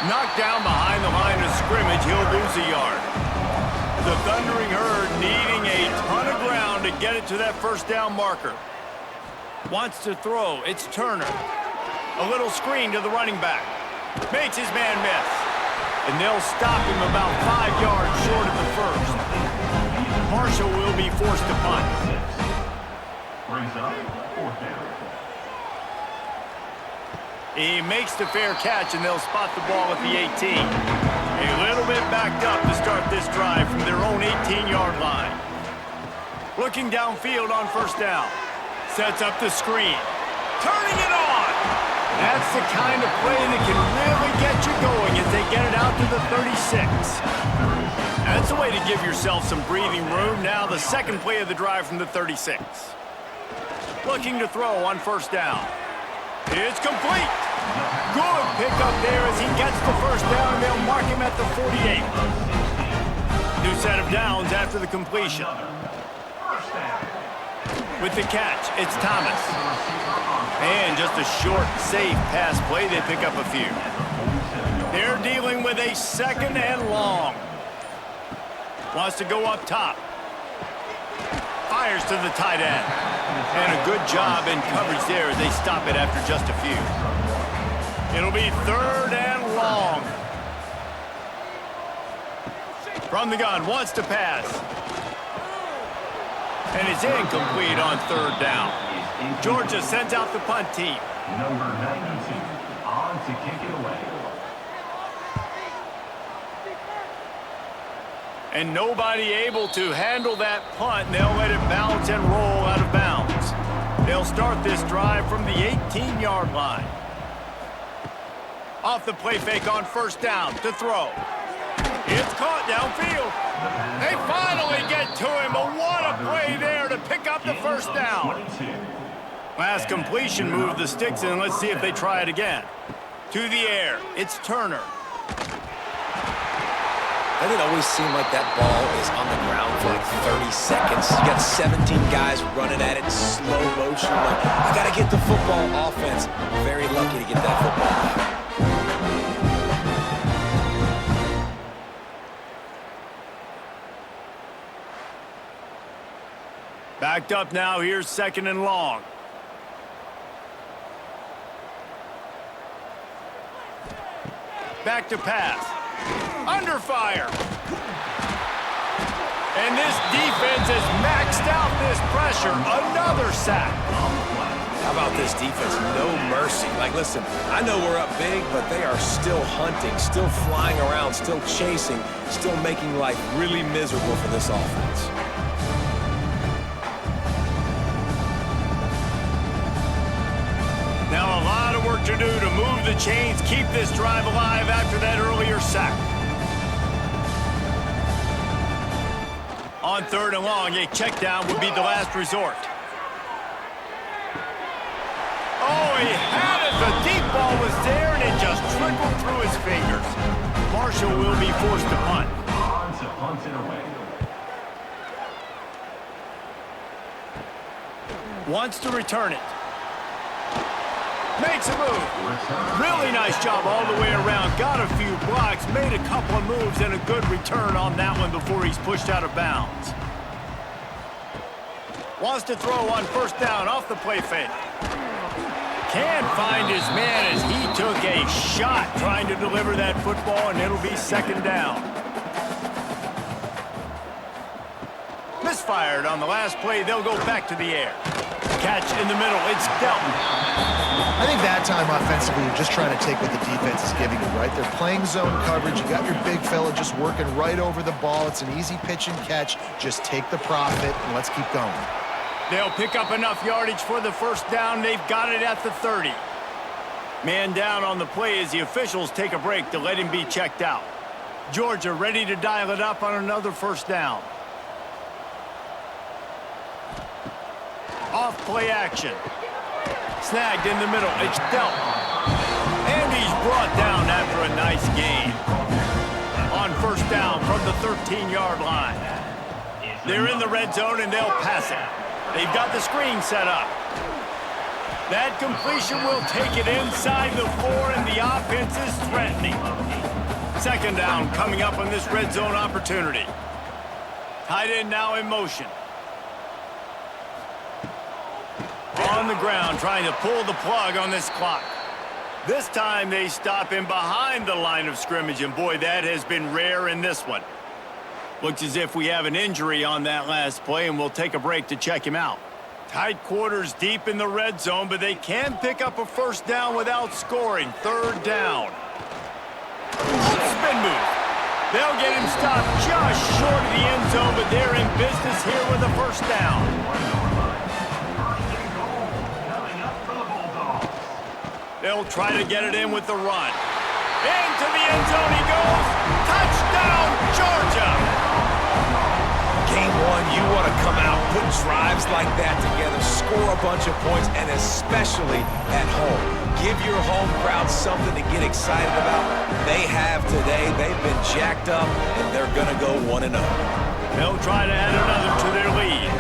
Knocked down behind the line of scrimmage, he'll lose a yard. The Thundering Herd needing a ton of ground to get it to that 1st down marker. Wants to throw, it's Turner. A little screen to the running back. Makes his man miss. And they'll stop him about 5 yards short of the 1st. Marshall will be forced to punt. Brings up 4th down. He makes the fair catch, and they'll spot the ball at the 18. A little bit backed up to start this drive from their own 18-yard line. Looking downfield on 1st down. Sets up the screen. Turning it on! That's the kind of play that can really get you going as they get it out to the 36. That's a way to give yourself some breathing room. Now the 2nd play of the drive from the 36. Looking to throw on 1st down. It's complete. Good pickup there as he gets the 1st down, and they'll mark him at the 48. New set of downs after the completion. With the catch, it's Thomas. And just a short, safe pass play. They pick up a few. They're dealing with a 2nd and long. Wants to go up top. Fires to the tight end. And a good job in coverage there as they stop it after just a few. It'll be 3rd and long. From the gun, wants to pass. And it's incomplete on 3rd down. Georgia sends out the punt team. Number 92 on to kick it away. And nobody able to handle that punt, and they'll let it bounce and roll out of bounds. They'll start this drive from the 18-yard line. Off the play fake on first down to throw. It's caught downfield. They finally get to him, but what a play there to pick up the first down. Last completion moved the sticks in. Let's see if they try it again. To the air, it's Turner. Doesn't it always seem like that ball is on the ground for like 30 seconds? You got 17 guys running at it in slow motion. Like, I got to get the football. Offense, very lucky to get that football back. Backed up now, here's 2nd and long. Back to pass. Under fire. And this defense has maxed out this pressure. Another sack. How about this defense? No mercy. Like, listen, I know we're up big, but they are still hunting, still flying around, still chasing, still making life really miserable for this offense. Now a lot of work to do to move the chains, keep this drive alive after that earlier sack. On 3rd and long, a check down would be the last resort. Oh, he had it. The deep ball was there, and it just trickled through his fingers. Marshall will be forced to punt. On to punt it away. Wants to return it. Makes a move. Really nice job all the way around. Got a few blocks, made a couple of moves, and a good return on that one before he's pushed out of bounds. Wants to throw on first down off the play fake. Can't find his man as he took a shot trying to deliver that football, and it'll be 2nd down. Misfired on the last play. They'll go back to the air. Catch in the middle. It's Delton. I think that time offensively, you're just trying to take what the defense is giving you, right? They're playing zone coverage. You got your big fella just working right over the ball. It's an easy pitch and catch. Just take the profit, and let's keep going. They'll pick up enough yardage for the first down. They've got it at the 30. Man down on the play as the officials take a break to let him be checked out. Georgia ready to dial it up on another first down. Off play action. Snagged in the middle. It's dealt. And he's brought down after a nice gain. On first down from the 13-yard line. They're in the red zone and they'll pass it. They've got the screen set up. That completion will take it inside the 4, and the offense is threatening. 2nd down coming up on this red zone opportunity. Tight end now in motion. On the ground, trying to pull the plug on this clock. This time they stop him behind the line of scrimmage, and boy, that has been rare in this one. Looks as if we have an injury on that last play, and we'll take a break to check him out. Tight quarters deep in the red zone, but they can pick up a first down without scoring. 3rd down. Spin move. They'll get him stopped just short of the end zone, but they're in business here with a first down. They'll try to get it in with the run. Into the end zone he goes. Touchdown, Georgia! Game 1, you want to come out, put drives like that together, score a bunch of points, and especially at home. Give your home crowd something to get excited about. They have today. They've been jacked up, and they're going to go 1-0. They'll try to add another to their lead.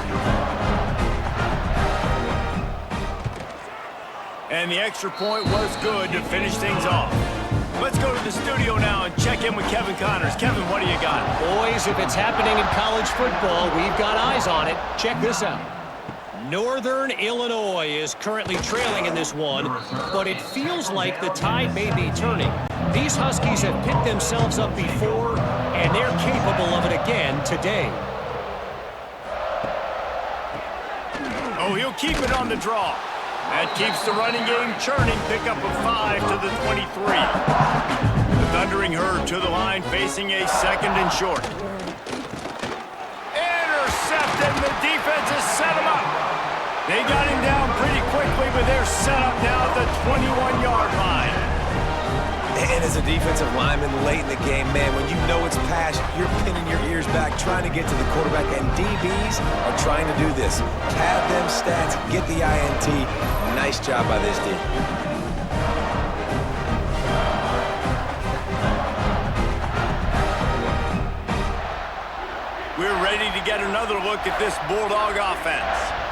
And the extra point was good to finish things off. Let's go to the studio now and check in with Kevin Connors. Kevin, what do you got? Boys, if it's happening in college football, we've got eyes on it. Check this out. Northern Illinois is currently trailing in this one, but it feels like the tide may be turning. These Huskies have picked themselves up before, and they're capable of it again today. Oh, he'll keep it on the draw. That keeps the running game churning. Pick up a 5 to the 23. The Thundering Herd to the line, facing a 2nd and short. Intercepted, and the defense has set him up. They got him down pretty quickly, but they're set up now at the 21-yard line. And as a defensive lineman late in the game, man, when you know it's pass, you're pinning your ears back, trying to get to the quarterback, and DBs are trying to do this. Pad them stats, get the INT. Nice job by this D. We're ready to get another look at this Bulldog offense.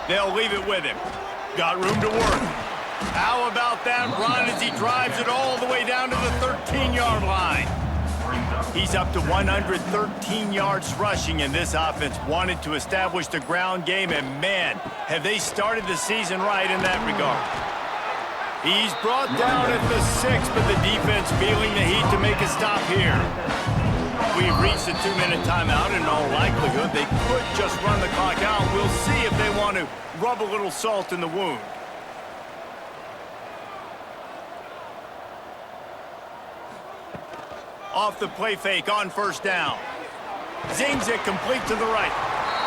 They'll leave it with him. Got room to work. How about that run as he drives it all the way down to the 13-yard line? He's up to 113 yards rushing, and this offense wanted to establish the ground game, and man, have they started the season right in that regard. He's brought down at the 6, but the defense feeling the heat to make a stop here. We've reached the 2-minute timeout. In all likelihood, they could just run the clock out. We'll see if they want to rub a little salt in the wound. Off the play fake on first down. Zings it complete to the right.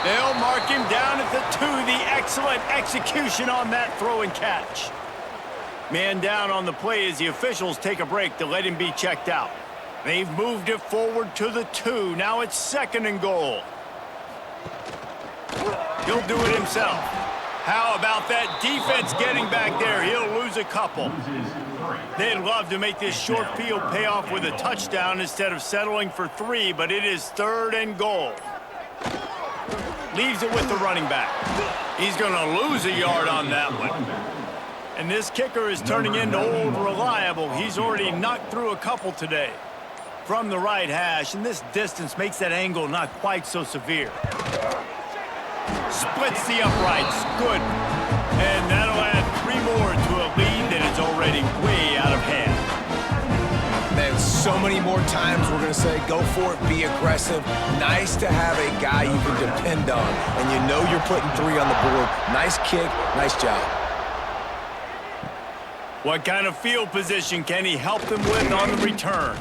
They'll mark him down at the 2. The excellent execution on that throw and catch. Man down on the play as the officials take a break to let him be checked out. They've moved it forward to the 2. Now it's 2nd and goal. He'll do it himself. How about that defense getting back there? He'll lose a couple. They'd love to make this short field pay off with a touchdown instead of settling for 3, but it is 3rd and goal. Leaves it with the running back. He's going to lose a yard on that one. And this kicker is turning into old reliable. He's already knocked through a couple today. From the right hash, and this distance makes that angle not quite so severe. Splits the uprights. Good. And that'll add 3 more to a lead that is already way out of hand. Man, so many more times we're going to say, go for it, be aggressive. Nice to have a guy you can depend on, and you know you're putting 3 on the board. Nice kick, nice job. What kind of field position can he help them with on the return?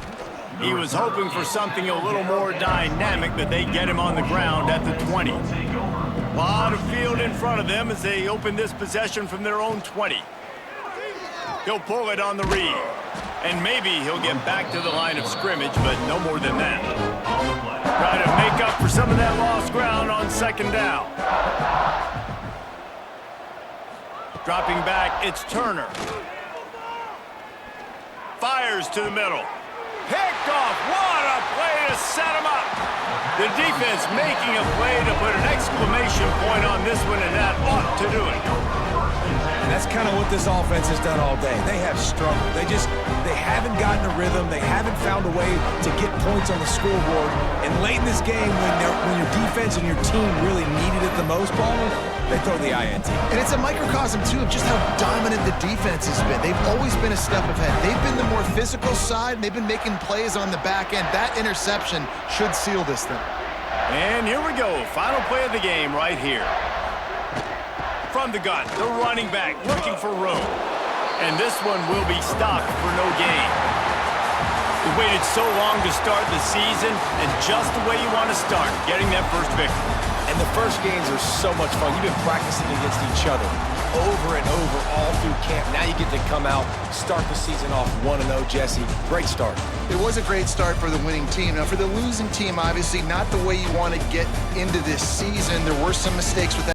He was hoping for something a little more dynamic, but they get him on the ground at the 20. A lot of field in front of them as they open this possession from their own 20. He'll pull it on the read. And maybe he'll get back to the line of scrimmage, but no more than that. Try to make up for some of that lost ground on 2nd down. Dropping back, it's Turner. Fires to the middle. Picked off. What a play to set him up. The defense making a play to put an exclamation point on this one, and that ought to do it. And that's kind of what this offense has done all day. They have struggled. They haven't gotten a rhythm. They haven't found a way to get points on the scoreboard. And late in this game, when your defense and your team really needed it the most, Ballman, they throw the INT. And it's a microcosm, too, of just how dominant the defense has been. They've always been a step ahead. They've been the more physical side, and they've been making plays on the back end. That interception should seal this thing. And here we go. Final play of the game right here. From the gun, the running back looking for room. And this one will be stopped for no gain. We waited so long to start the season, and just the way you want to start, getting that first victory. And the first games are so much fun. You've been practicing against each other over and over all through camp. Now you get to come out, start the season off 1-0, Jesse. Great start. It was a great start for the winning team. Now, for the losing team, obviously not the way you want to get into this season. There were some mistakes with that.